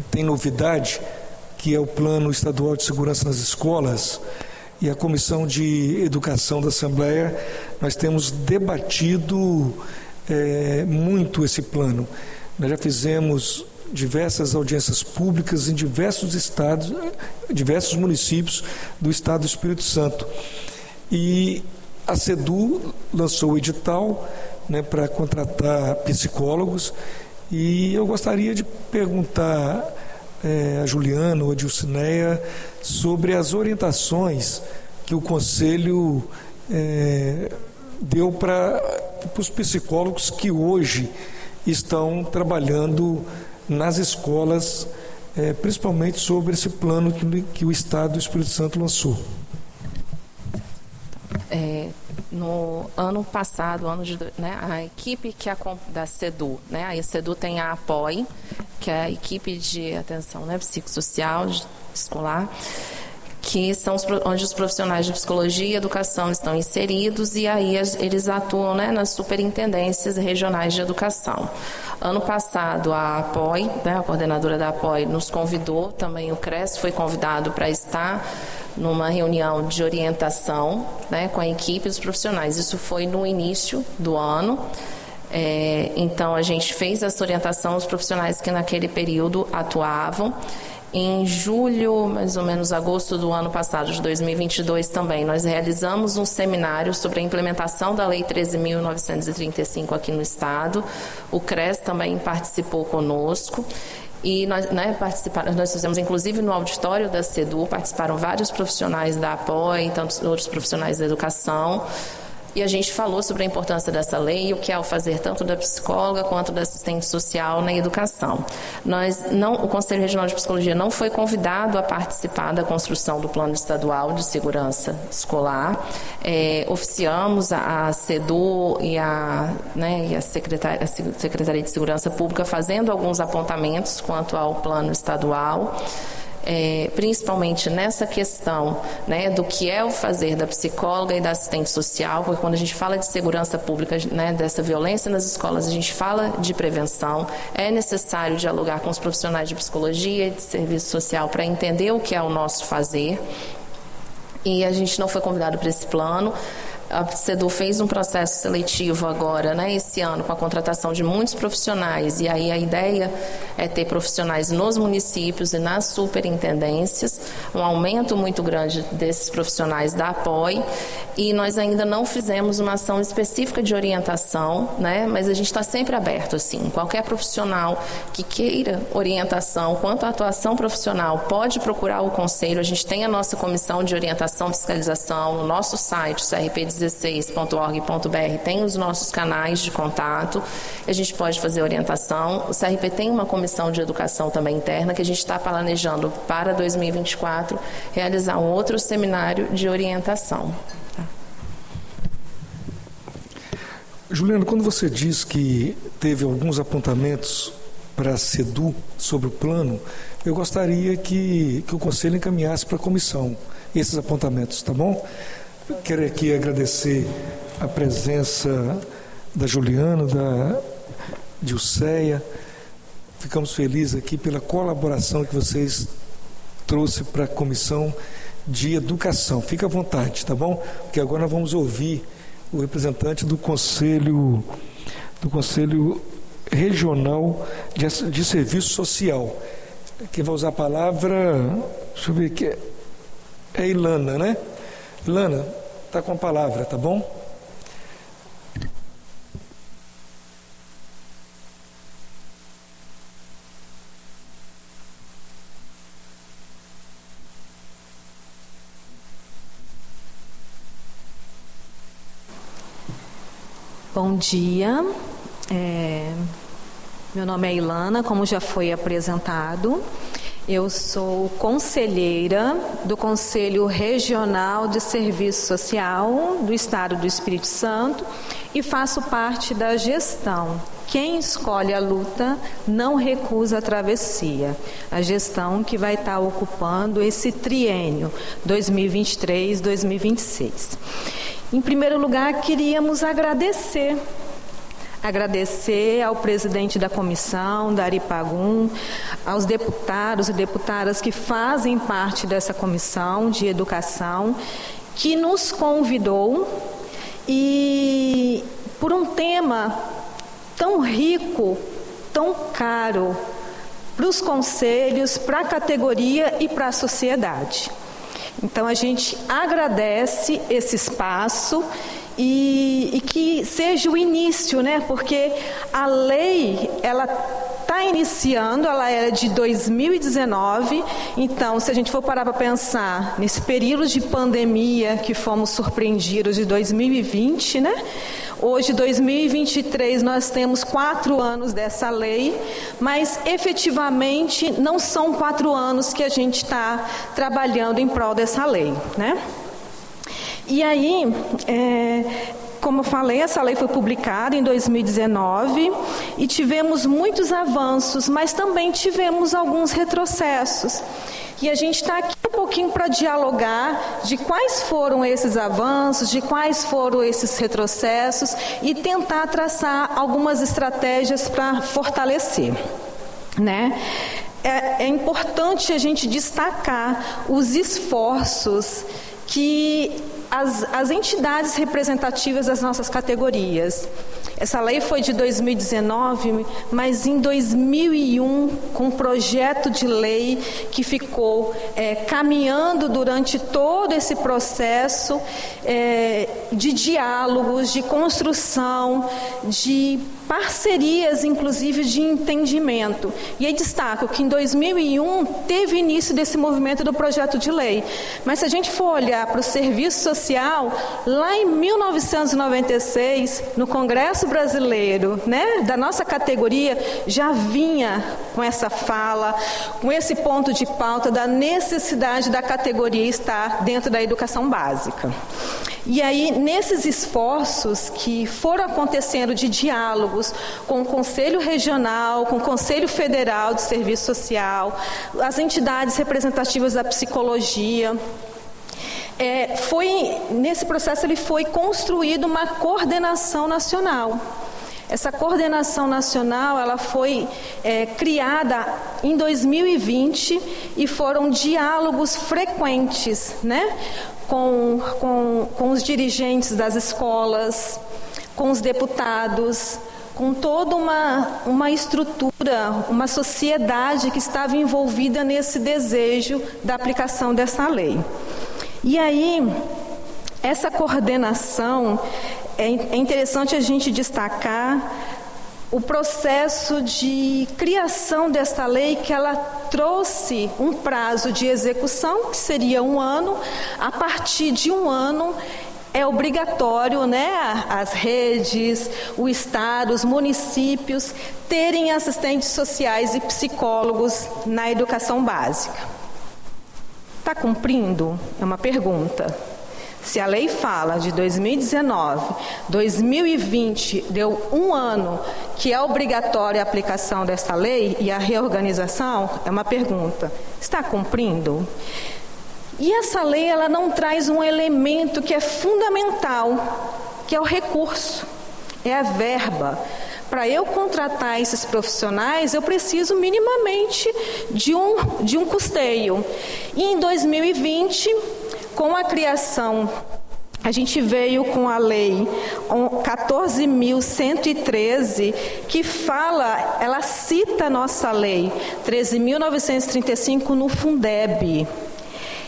Tem novidade, que é o Plano Estadual de Segurança nas Escolas, e a Comissão de Educação da Assembleia, nós temos debatido muito esse plano. Nós já fizemos diversas audiências públicas em diversos estados, diversos municípios do estado do Espírito Santo. E a SEDU lançou o edital, né, para contratar psicólogos, e eu gostaria de perguntar a Juliana ou a Dilcineia sobre as orientações que o Conselho deu para os psicólogos que hoje estão trabalhando nas escolas, principalmente sobre esse plano que o Estado do Espírito Santo lançou. No ano passado, a equipe da SEDU, né, a SEDU tem a APOI, que é a equipe de atenção, né, psicossocial escolar, que são onde os profissionais de psicologia e educação estão inseridos, e aí eles atuam, né, nas superintendências regionais de educação. Ano passado, a APOI, né, a coordenadora da APOI, nos convidou, também o CRES foi convidado para estar numa reunião de orientação, né, com a equipe dos profissionais. Isso foi no início do ano. Então, a gente fez essa orientação aos profissionais que naquele período atuavam. Em julho, mais ou menos agosto do ano passado, de 2022 também, nós realizamos um seminário sobre a implementação da Lei 13.935 aqui no Estado. O CRES também participou conosco. E nós fizemos, inclusive no auditório da SEDU, participaram vários profissionais da APOI, tantos outros profissionais da educação, e a gente falou sobre a importância dessa lei e o que é o fazer tanto da psicóloga quanto da assistente social na educação. O Conselho Regional de Psicologia não foi convidado a participar da construção do Plano Estadual de Segurança Escolar. Oficiamos a SEDU e a Secretaria de Segurança Pública fazendo alguns apontamentos quanto ao Plano Estadual. Principalmente nessa questão, né, do que é o fazer da psicóloga e da assistente social, porque quando a gente fala de segurança pública, né, dessa violência nas escolas, a gente fala de prevenção. É necessário dialogar com os profissionais de psicologia e de serviço social para entender o que é o nosso fazer, e a gente não foi convidado para esse plano. a CEDU fez um processo seletivo agora, né, esse ano, com a contratação de muitos profissionais, e aí a ideia é ter profissionais nos municípios e nas superintendências, um aumento muito grande desses profissionais da APOI, e nós ainda não fizemos uma ação específica de orientação, né, mas a gente está sempre aberto, assim, qualquer profissional que queira orientação quanto à atuação profissional pode procurar o Conselho. A gente tem a nossa comissão de orientação e fiscalização no nosso site, crp16.org.br, tem os nossos canais de contato, a gente pode fazer orientação. O CRP tem uma comissão de educação também interna que a gente está planejando para 2024 realizar um outro seminário de orientação. Juliana, quando você diz que teve alguns apontamentos para a CEDU sobre o plano, eu gostaria que o Conselho encaminhasse para a comissão esses apontamentos, tá bom? Eu quero aqui agradecer a presença da Juliana, da Dilceia. Ficamos felizes aqui pela colaboração que vocês trouxeram para a Comissão de Educação. Fica à vontade, tá bom? Porque agora nós vamos ouvir o representante do Conselho Regional de Serviço Social. Quem vai usar a palavra, deixa eu ver aqui, é Ilana, né? Ilana, está com a palavra, tá bom? Bom dia, meu nome é Ilana, como já foi apresentado. Eu sou conselheira do Conselho Regional de Serviço Social do Estado do Espírito Santo e faço parte da gestão. Quem escolhe a luta não recusa a travessia. A gestão que vai estar ocupando esse triênio 2023-2026. Em primeiro lugar, queríamos agradecer ao presidente da comissão, Dari Pagum, aos deputados e deputadas que fazem parte dessa comissão de educação, que nos convidou e por um tema tão rico, tão caro para os conselhos, para a categoria e para a sociedade. Então a gente agradece esse espaço e que seja o início, né? Porque a lei, ela está iniciando, ela é de 2019, então se a gente for parar para pensar nesse período de pandemia que fomos surpreendidos de 2020, né? Hoje, 2023, nós temos 4 anos dessa lei, mas efetivamente não são 4 anos que a gente está trabalhando em prol dessa lei, né? E aí, como eu falei, essa lei foi publicada em 2019 e tivemos muitos avanços, mas também tivemos alguns retrocessos. E a gente está aqui um pouquinho para dialogar de quais foram esses avanços, de quais foram esses retrocessos e tentar traçar algumas estratégias para fortalecer, né? É importante a gente destacar os esforços que as entidades representativas das nossas categorias. Essa lei foi de 2019, mas em 2001, com um projeto de lei que ficou caminhando durante todo esse processo de diálogos, de construção, de parcerias, inclusive de entendimento. E aí destaco que em 2001 teve início desse movimento do projeto de lei. Mas se a gente for olhar para o serviço social, lá em 1996, no Congresso Brasileiro, né, da nossa categoria, já vinha com essa fala, com esse ponto de pauta da necessidade da categoria estar dentro da educação básica. E aí, nesses esforços que foram acontecendo de diálogos com o Conselho Regional, com o Conselho Federal de Serviço Social, as entidades representativas da psicologia, nesse processo ele foi construído uma coordenação nacional. Essa coordenação nacional, ela foi criada em 2020 e foram diálogos frequentes, né, com os dirigentes das escolas, com os deputados, com toda uma estrutura, uma sociedade que estava envolvida nesse desejo da aplicação dessa lei. E aí, essa coordenação, é interessante a gente destacar o processo de criação desta lei, que ela trouxe um prazo de execução, que seria 1 ano. A partir de 1 ano, é obrigatório, né, as redes, o Estado, os municípios, terem assistentes sociais e psicólogos na educação básica. Está cumprindo? É uma pergunta. Se a lei fala de 2019, 2020 deu 1 ano que é obrigatória a aplicação dessa lei e a reorganização, é uma pergunta. Está cumprindo? E essa lei, ela não traz um elemento que é fundamental, que é o recurso, é a verba. Para eu contratar esses profissionais, eu preciso minimamente de um custeio. E em 2020, com a criação, a gente veio com a lei 14.113, que fala, ela cita a nossa lei 13.935 no Fundeb.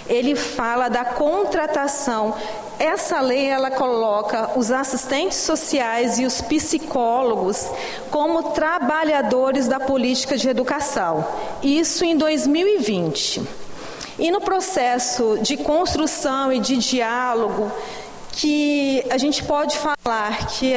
Ele fala da contratação. Essa lei, ela coloca os assistentes sociais e os psicólogos como trabalhadores da política de educação. Isso em 2020. E no processo de construção e de diálogo, que a gente pode falar que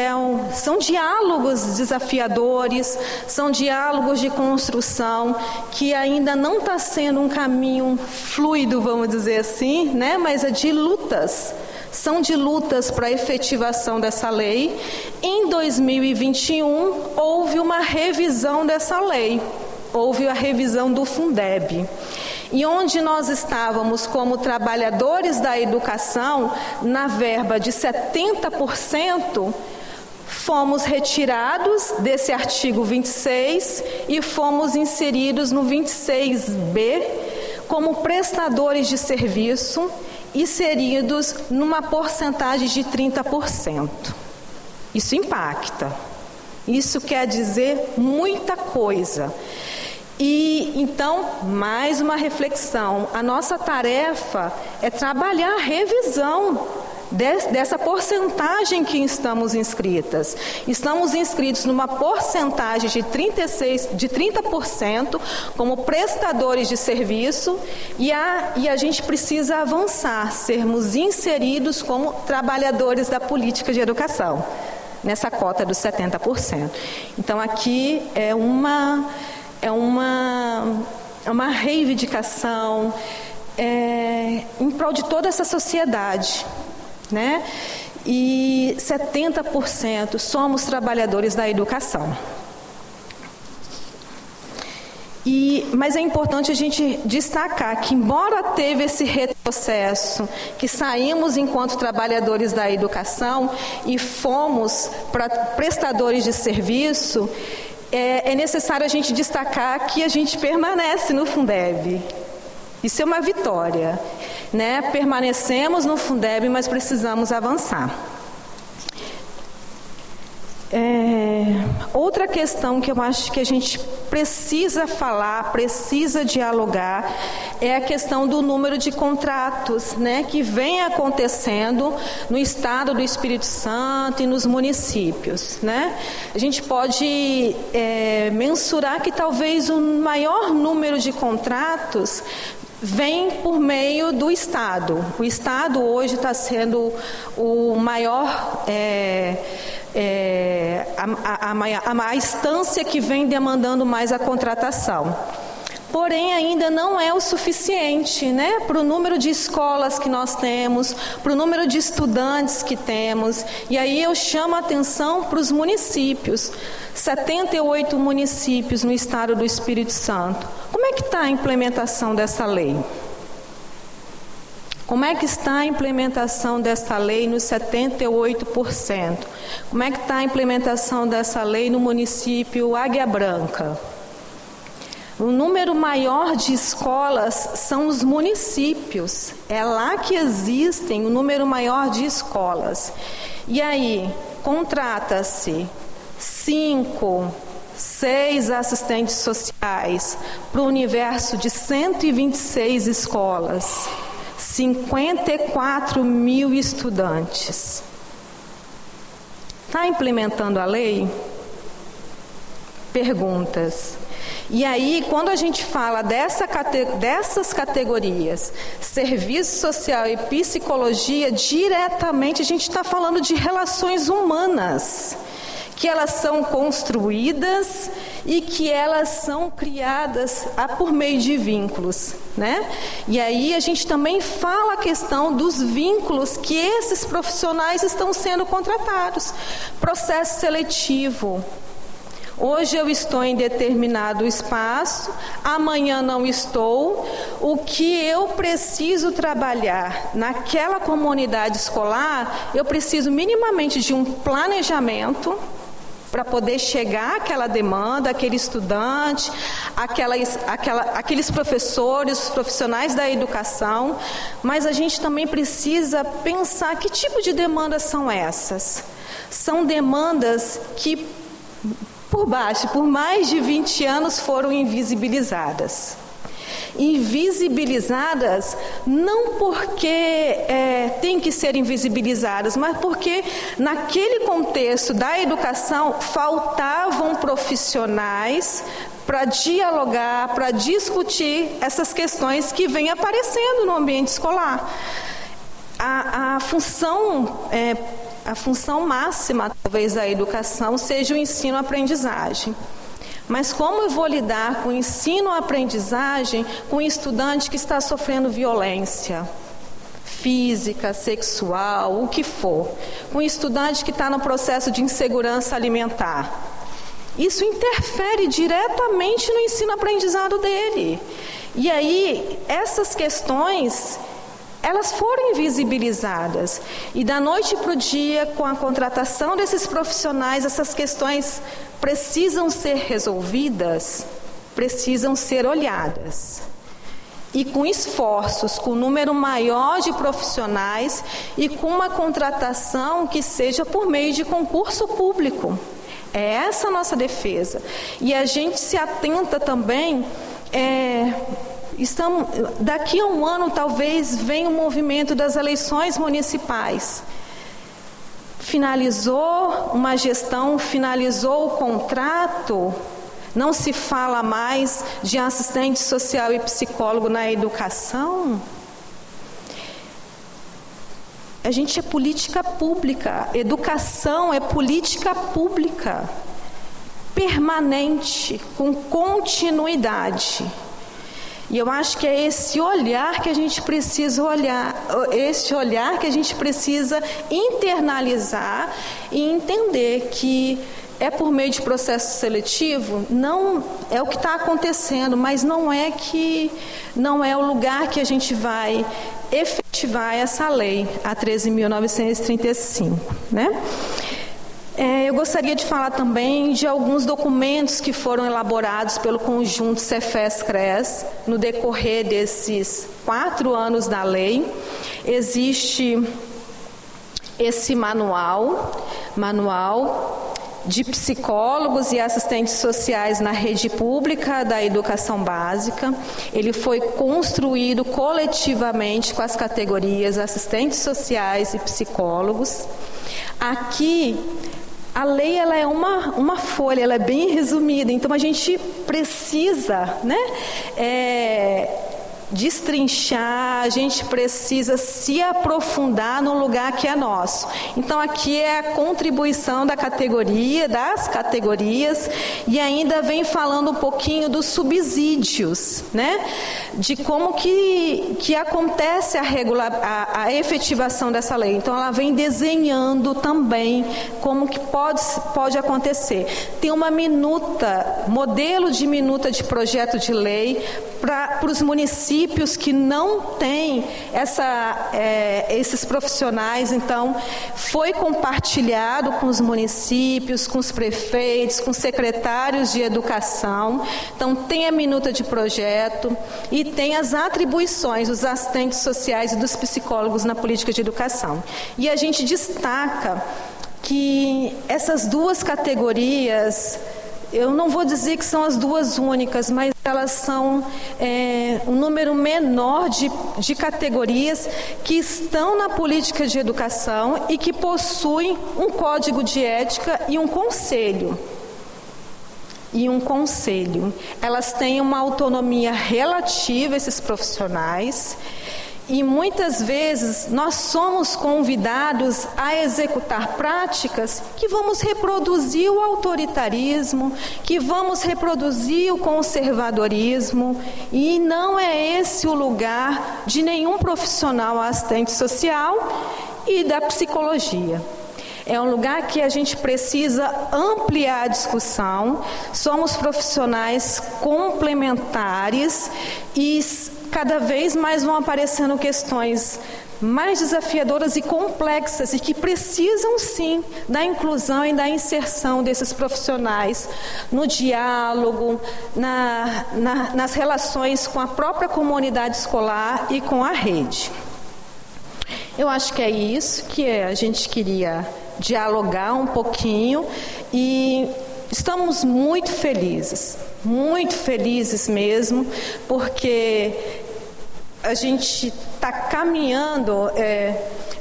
são diálogos desafiadores, são diálogos de construção, que ainda não está sendo um caminho fluido, vamos dizer assim, né? Mas é de lutas, são de lutas para a efetivação dessa lei. Em 2021, houve uma revisão dessa lei, houve a revisão do Fundeb. E onde nós estávamos como trabalhadores da educação, na verba de 70%, fomos retirados desse artigo 26 e fomos inseridos no 26B como prestadores de serviço, inseridos numa porcentagem de 30%. Isso impacta. Isso quer dizer muita coisa. E, então, mais uma reflexão. A nossa tarefa é trabalhar a revisão dessa porcentagem que estamos inscritas. Estamos inscritos numa porcentagem de 30% como prestadores de serviço e a gente precisa avançar, sermos inseridos como trabalhadores da política de educação, nessa cota dos 70%. Então, aqui é uma reivindicação em prol de toda essa sociedade, né? E 70% somos trabalhadores da educação. Mas é importante a gente destacar que, embora teve esse retrocesso, que saímos enquanto trabalhadores da educação e fomos para prestadores de serviço, é necessário a gente destacar que a gente permanece no Fundeb. Isso é uma vitória, né? Permanecemos no Fundeb, mas precisamos avançar. Outra questão que eu acho que a gente precisa falar, precisa dialogar, é a questão do número de contratos, né, que vem acontecendo no estado do Espírito Santo e nos municípios, né? A gente pode mensurar que talvez o maior número de contratos vem por meio do Estado. O Estado hoje está sendo o maior, a instância que vem demandando mais a contratação. Porém, ainda não é o suficiente, né, para o número de escolas que nós temos, para o número de estudantes que temos. E aí eu chamo a atenção para os municípios. 78 municípios no estado do Espírito Santo. Como é que está a implementação dessa lei? Como é que está a implementação desta lei nos 78%? Como é que está a implementação dessa lei no município Águia Branca? O número maior de escolas são os municípios. É lá que existem o número maior de escolas. E aí, contrata-se 5, 6 assistentes sociais para o universo de 126 escolas. 54 mil estudantes. Está implementando a lei? Perguntas. E aí, quando a gente fala dessas categorias, serviço social e psicologia, diretamente a gente está falando de relações humanas, que elas são construídas e que elas são criadas por meio de vínculos, né? E aí a gente também fala a questão dos vínculos que esses profissionais estão sendo contratados. Processo seletivo. Hoje eu estou em determinado espaço, amanhã não estou. O que eu preciso trabalhar naquela comunidade escolar, eu preciso minimamente de um planejamento para poder chegar àquela demanda, aquele estudante, aqueles professores, os profissionais da educação, mas a gente também precisa pensar que tipo de demandas são essas. São demandas que, por mais de 20 anos, foram invisibilizadas. Invisibilizadas não porque tem que ser invisibilizadas, mas porque naquele contexto da educação faltavam profissionais para dialogar, para discutir essas questões que vêm aparecendo no ambiente escolar. A função máxima, talvez, da educação seja o ensino-aprendizagem. Mas como eu vou lidar com ensino-aprendizagem com um estudante que está sofrendo violência física, sexual, o que for? Com um estudante que está no processo de insegurança alimentar. Isso interfere diretamente no ensino-aprendizado dele. E aí, essas questões, elas foram invisibilizadas. E da noite para o dia, com a contratação desses profissionais, essas questões precisam ser resolvidas, precisam ser olhadas. E com esforços, com um número maior de profissionais e com uma contratação que seja por meio de concurso público. É essa a nossa defesa. E a gente se atenta também... daqui a um ano talvez venha o movimento das eleições municipais. Finalizou uma gestão, finalizou o contrato, não se fala mais de assistente social e psicólogo na educação. A gente é política pública, educação é política pública, permanente, com continuidade. E eu acho que é esse olhar que a gente precisa que a gente precisa internalizar e entender que é por meio de processo seletivo, não é o que está acontecendo, mas não é o lugar que a gente vai efetivar essa lei, a 13.935, né? Eu gostaria de falar também de alguns documentos que foram elaborados pelo conjunto Cefes-CRES no decorrer desses 4 anos da lei. Existe esse manual de psicólogos e assistentes sociais na rede pública da educação básica. Ele foi construído coletivamente com as categorias assistentes sociais e psicólogos. Aqui, a lei ela é uma folha, ela é bem resumida, então a gente precisa, destrinchar, a gente precisa se aprofundar no lugar que é nosso. Então aqui é a contribuição das categorias, e ainda vem falando um pouquinho dos subsídios, de como que acontece a efetivação dessa lei. Então ela vem desenhando também como que pode acontecer. Tem uma modelo de minuta de projeto de lei para os municípios que não têm esses profissionais. Então, foi compartilhado com os municípios, com os prefeitos, com os secretários de educação. Então, tem a minuta de projeto e tem as atribuições dos assistentes sociais e dos psicólogos na política de educação. E a gente destaca que essas duas categorias, eu não vou dizer que são as duas únicas, mas elas são um número menor de categorias que estão na política de educação e que possuem um código de ética e um conselho. Elas têm uma autonomia relativa, esses profissionais, e muitas vezes nós somos convidados a executar práticas que vamos reproduzir o autoritarismo, que vamos reproduzir o conservadorismo, e não é esse o lugar de nenhum profissional assistente social e da psicologia. É um lugar que a gente precisa ampliar a discussão. Somos profissionais complementares e cada vez mais vão aparecendo questões mais desafiadoras e complexas e que precisam sim da inclusão e da inserção desses profissionais no diálogo, nas relações com a própria comunidade escolar e com a rede. Eu acho que é isso que a gente queria dialogar um pouquinho, e estamos muito felizes mesmo, porque a gente está caminhando,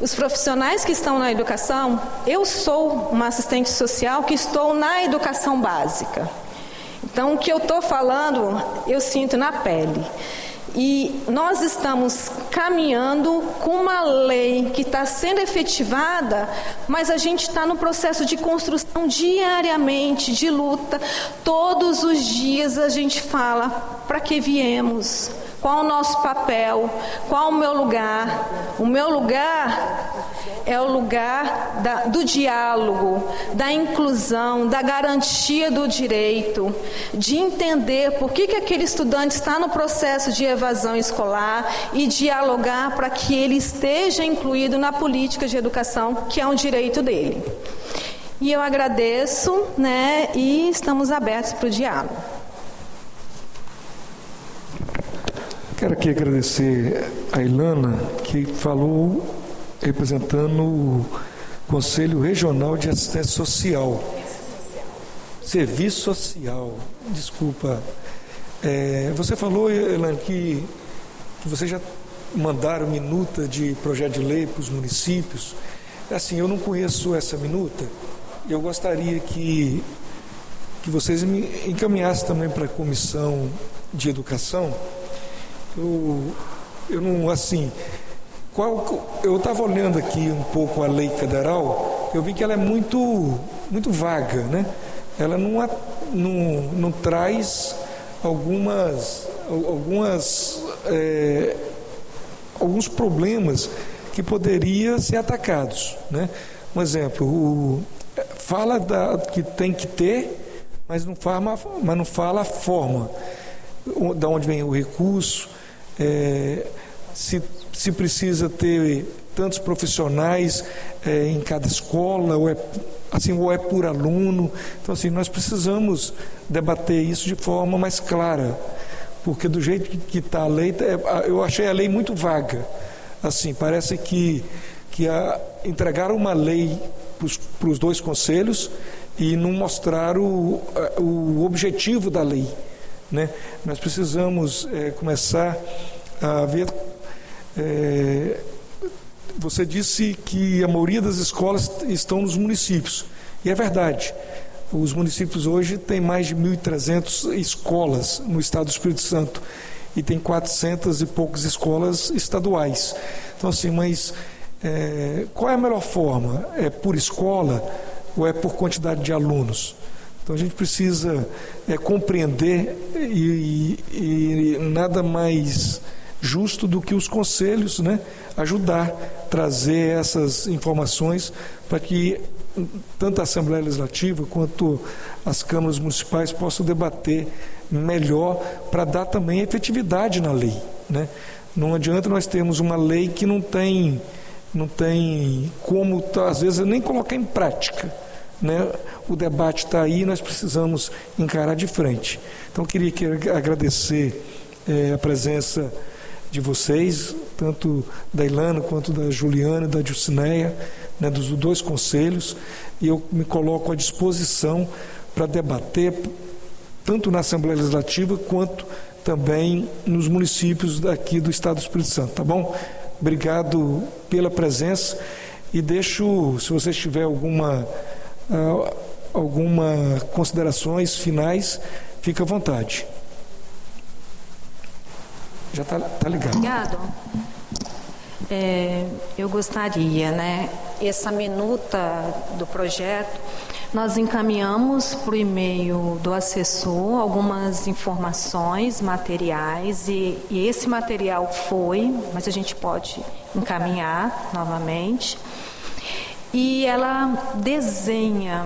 os profissionais que estão na educação. Eu sou uma assistente social que estou na educação básica, então o que eu estou falando eu sinto na pele. E nós estamos caminhando com uma lei que está sendo efetivada, mas a gente está no processo de construção diariamente, de luta. Todos os dias a gente fala: para que viemos? Qual o nosso papel? Qual o meu lugar? O meu lugar é o lugar do diálogo, da inclusão, da garantia do direito, de entender por que aquele estudante está no processo de evasão escolar e dialogar para que ele esteja incluído na política de educação, que é um direito dele. E eu agradeço, e estamos abertos para o diálogo. Quero aqui agradecer a Ilana, que falou representando o Conselho Regional de Assistência Social. Serviço Social, desculpa. Você falou, Ilana, que vocês já mandaram minuta de projeto de lei para os municípios. Assim, eu não conheço essa minuta. Eu gostaria que vocês me encaminhassem também para a Comissão de Educação. Eu não, assim, eu estava olhando aqui um pouco a lei federal, eu vi que ela é muito vaga, né? Ela não traz alguns problemas que poderiam ser atacados, né? Um exemplo, fala que tem que ter, mas não fala a forma, da onde vem o recurso. Se precisa ter tantos profissionais em cada escola, ou é por aluno. Então, assim, nós precisamos debater isso de forma mais clara, porque do jeito que está a lei, eu achei a lei muito vaga. Assim, parece que entregaram uma lei para os dois conselhos e não mostraram o objetivo da lei, né? Nós precisamos começar a ver. Você disse que a maioria das escolas estão nos municípios, e é verdade. Os municípios hoje têm mais de 1.300 escolas no estado do Espírito Santo e tem 400 e poucas escolas estaduais. Então, assim, mas qual é a melhor forma? É por escola ou é por quantidade de alunos? Então a gente precisa compreender e nada mais justo do que os conselhos, né, ajudar, trazer essas informações para que tanto a Assembleia Legislativa quanto as câmaras municipais possam debater melhor para dar também efetividade na lei, né? Não adianta nós termos uma lei que não tem como, às vezes, nem colocar em prática, né? O debate está aí, nós precisamos encarar de frente. Então, eu queria agradecer a presença de vocês, tanto da Ilana quanto da Juliana e da Dilcineia, né, dos dois conselhos, e eu me coloco à disposição para debater tanto na Assembleia Legislativa quanto também nos municípios daqui do Estado do Espírito Santo, tá bom? Obrigado pela presença e deixo, se vocês tiverem alguma considerações finais, fique à vontade. Já está ligado. Obrigado. Eu gostaria, né, essa minuta do projeto, nós encaminhamos para o e-mail do assessor algumas informações, materiais, e esse material foi, mas a gente pode encaminhar novamente. E ela desenha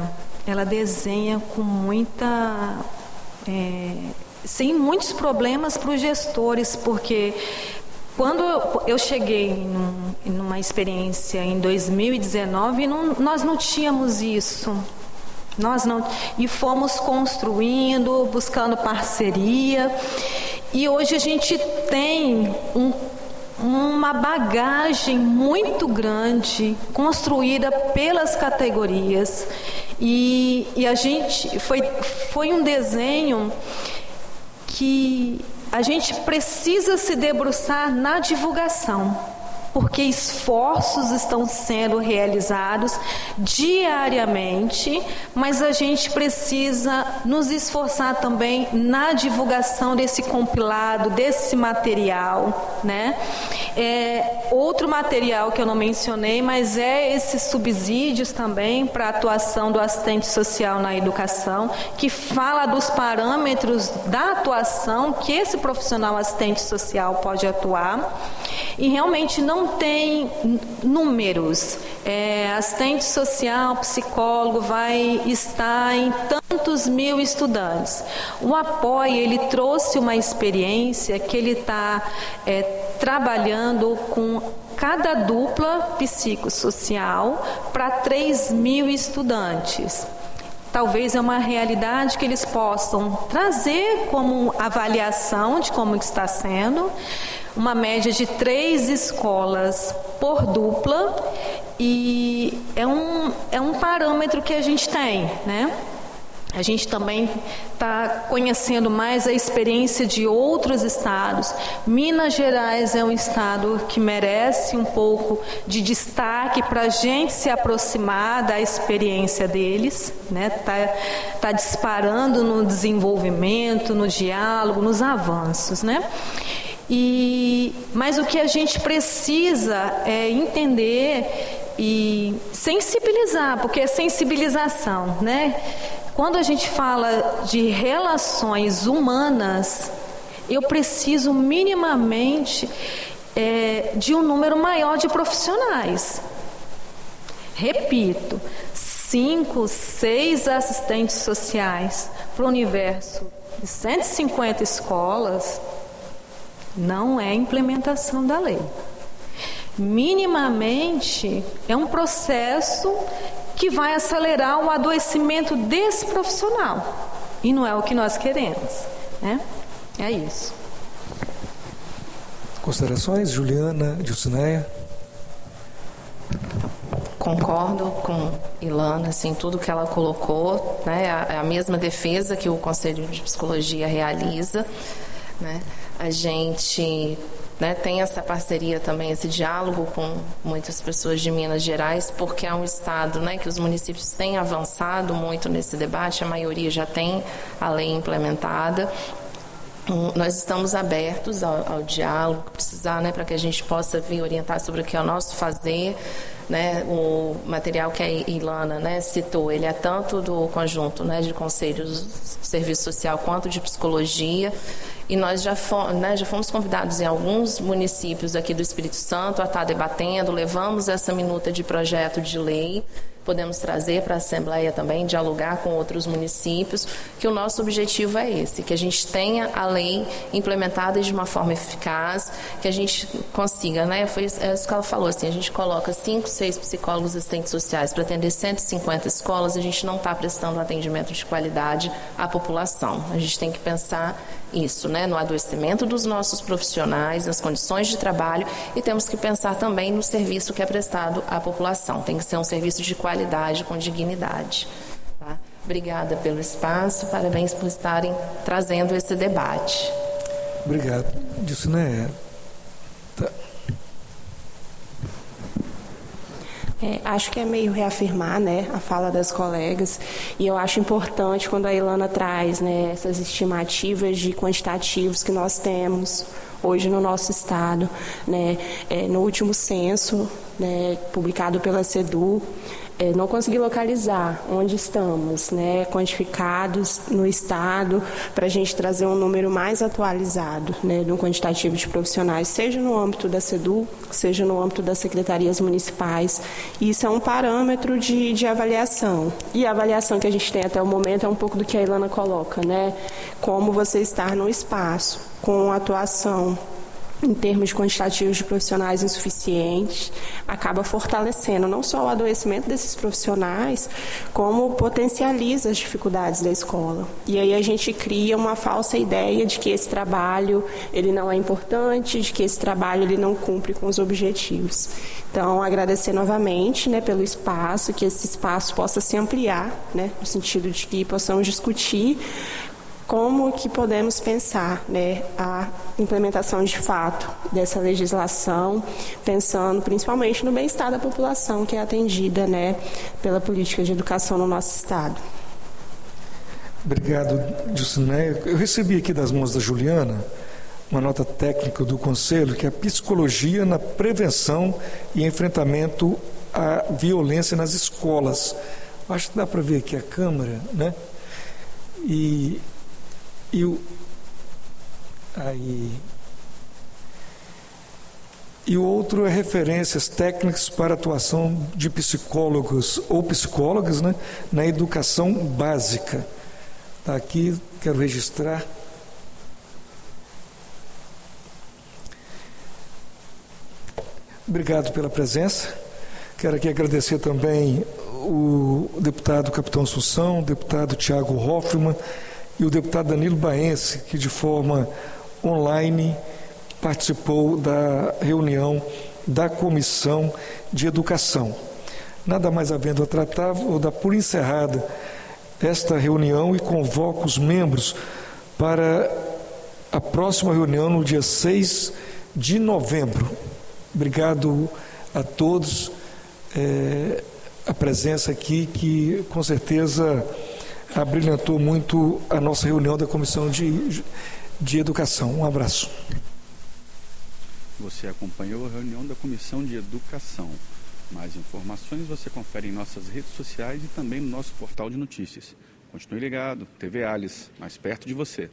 com muita... sem muitos problemas para os gestores, porque quando eu cheguei numa experiência em 2019, nós não tínhamos isso. E fomos construindo, buscando parceria, e hoje a gente tem uma bagagem muito grande construída pelas categorias, e a gente foi um desenho que a gente precisa se debruçar na divulgação, porque esforços estão sendo realizados diariamente, mas a gente precisa nos esforçar também na divulgação desse compilado, desse material, né? Outro material que eu não mencionei, mas esses subsídios também para a atuação do assistente social na educação, que fala dos parâmetros da atuação que esse profissional assistente social pode atuar, e realmente não tem números. Assistente social, psicólogo vai estar em tantos mil estudantes. O Apoie, ele trouxe uma experiência que ele está trabalhando com cada dupla psicossocial para 3.000 estudantes. Talvez é uma realidade que eles possam trazer como avaliação de como está sendo, uma média de 3 escolas por dupla, e é um parâmetro que a gente tem, né? A gente também está conhecendo mais a experiência de outros estados. Minas Gerais é um estado que merece um pouco de destaque para a gente se aproximar da experiência deles, né? Tá disparando no desenvolvimento, no diálogo, nos avanços, né? Mas o que a gente precisa é entender e sensibilizar, porque é sensibilização, né? Quando a gente fala de relações humanas, eu preciso minimamente de um número maior de profissionais. Repito, 5, 6 assistentes sociais para o universo de 150 escolas não é implementação da lei. Minimamente é um processo que vai acelerar o adoecimento desse profissional, e não é o que nós queremos, né? É isso. Considerações, Juliana, Dilcineia? Concordo com Ilana, assim, tudo que ela colocou, né? É a mesma defesa que o Conselho de Psicologia realiza, né? A gente, né, tem essa parceria também, esse diálogo com muitas pessoas de Minas Gerais, porque é um estado, né, que os municípios têm avançado muito nesse debate, a maioria já tem a lei implementada. Nós estamos abertos ao diálogo, precisar, né, para que a gente possa vir orientar sobre o que é o nosso fazer, né? O material que a Ilana, né, citou, ele é tanto do conjunto, né, de conselhos de serviço social quanto de psicologia, e nós já fomos convidados em alguns municípios aqui do Espírito Santo a estar debatendo, levamos essa minuta de projeto de lei, podemos trazer para a Assembleia também, dialogar com outros municípios, que o nosso objetivo é esse, que a gente tenha a lei implementada de uma forma eficaz, que a gente consiga, né? Foi isso que ela falou, assim, a gente coloca 5, 6 psicólogos assistentes sociais para atender 150 escolas, a gente não está prestando atendimento de qualidade à população. A gente tem que pensar isso, né? No adoecimento dos nossos profissionais, nas condições de trabalho, e temos que pensar também no serviço que é prestado à população. Tem que ser um serviço de qualidade, com dignidade. Tá? Obrigada pelo espaço, parabéns por estarem trazendo esse debate. Obrigado. Dilcineia. Tá. Acho que é meio reafirmar, né, a fala das colegas, e eu acho importante quando a Ilana traz, né, essas estimativas de quantitativos que nós temos hoje no nosso estado, né, no último censo, né, publicado pela CEDU, não consegui localizar onde estamos, né, quantificados no estado, para a gente trazer um número mais atualizado, né, de um quantitativo de profissionais, seja no âmbito da CEDU, seja no âmbito das secretarias municipais. E isso é um parâmetro de avaliação. E a avaliação que a gente tem até o momento é um pouco do que a Ilana coloca, né, como você estar no espaço, com atuação em termos de quantitativos de profissionais insuficientes, acaba fortalecendo não só o adoecimento desses profissionais, como potencializa as dificuldades da escola. E aí a gente cria uma falsa ideia de que esse trabalho ele não é importante, de que esse trabalho ele não cumpre com os objetivos. Então, agradecer novamente, né, pelo espaço, que esse espaço possa se ampliar, né, no sentido de que possamos discutir como que podemos pensar, né, a implementação de fato dessa legislação, pensando principalmente no bem-estar da população que é atendida, né, pela política de educação no nosso estado. Obrigado, Dilcineia. Eu recebi aqui das mãos da Juliana uma nota técnica do Conselho, que é a psicologia na prevenção e enfrentamento à violência nas escolas. Acho que dá para ver aqui a câmera, né? E o outro é referências técnicas para atuação de psicólogos ou psicólogas, né, na educação básica. Tá aqui, quero registrar. Obrigado pela presença. Quero aqui agradecer também o deputado Capitão Assunção, o deputado Tiago Hoffmann e o deputado Danilo Baense, que de forma online participou da reunião da Comissão de Educação. Nada mais havendo a tratar, vou dar por encerrada esta reunião e convoco os membros para a próxima reunião no dia 6 de novembro. Obrigado a todos, a presença aqui, que com certeza abrilhantou muito a nossa reunião da Comissão de Educação. Um abraço. Você acompanhou a reunião da Comissão de Educação. Mais informações você confere em nossas redes sociais e também no nosso portal de notícias. Continue ligado, TV Alice, mais perto de você.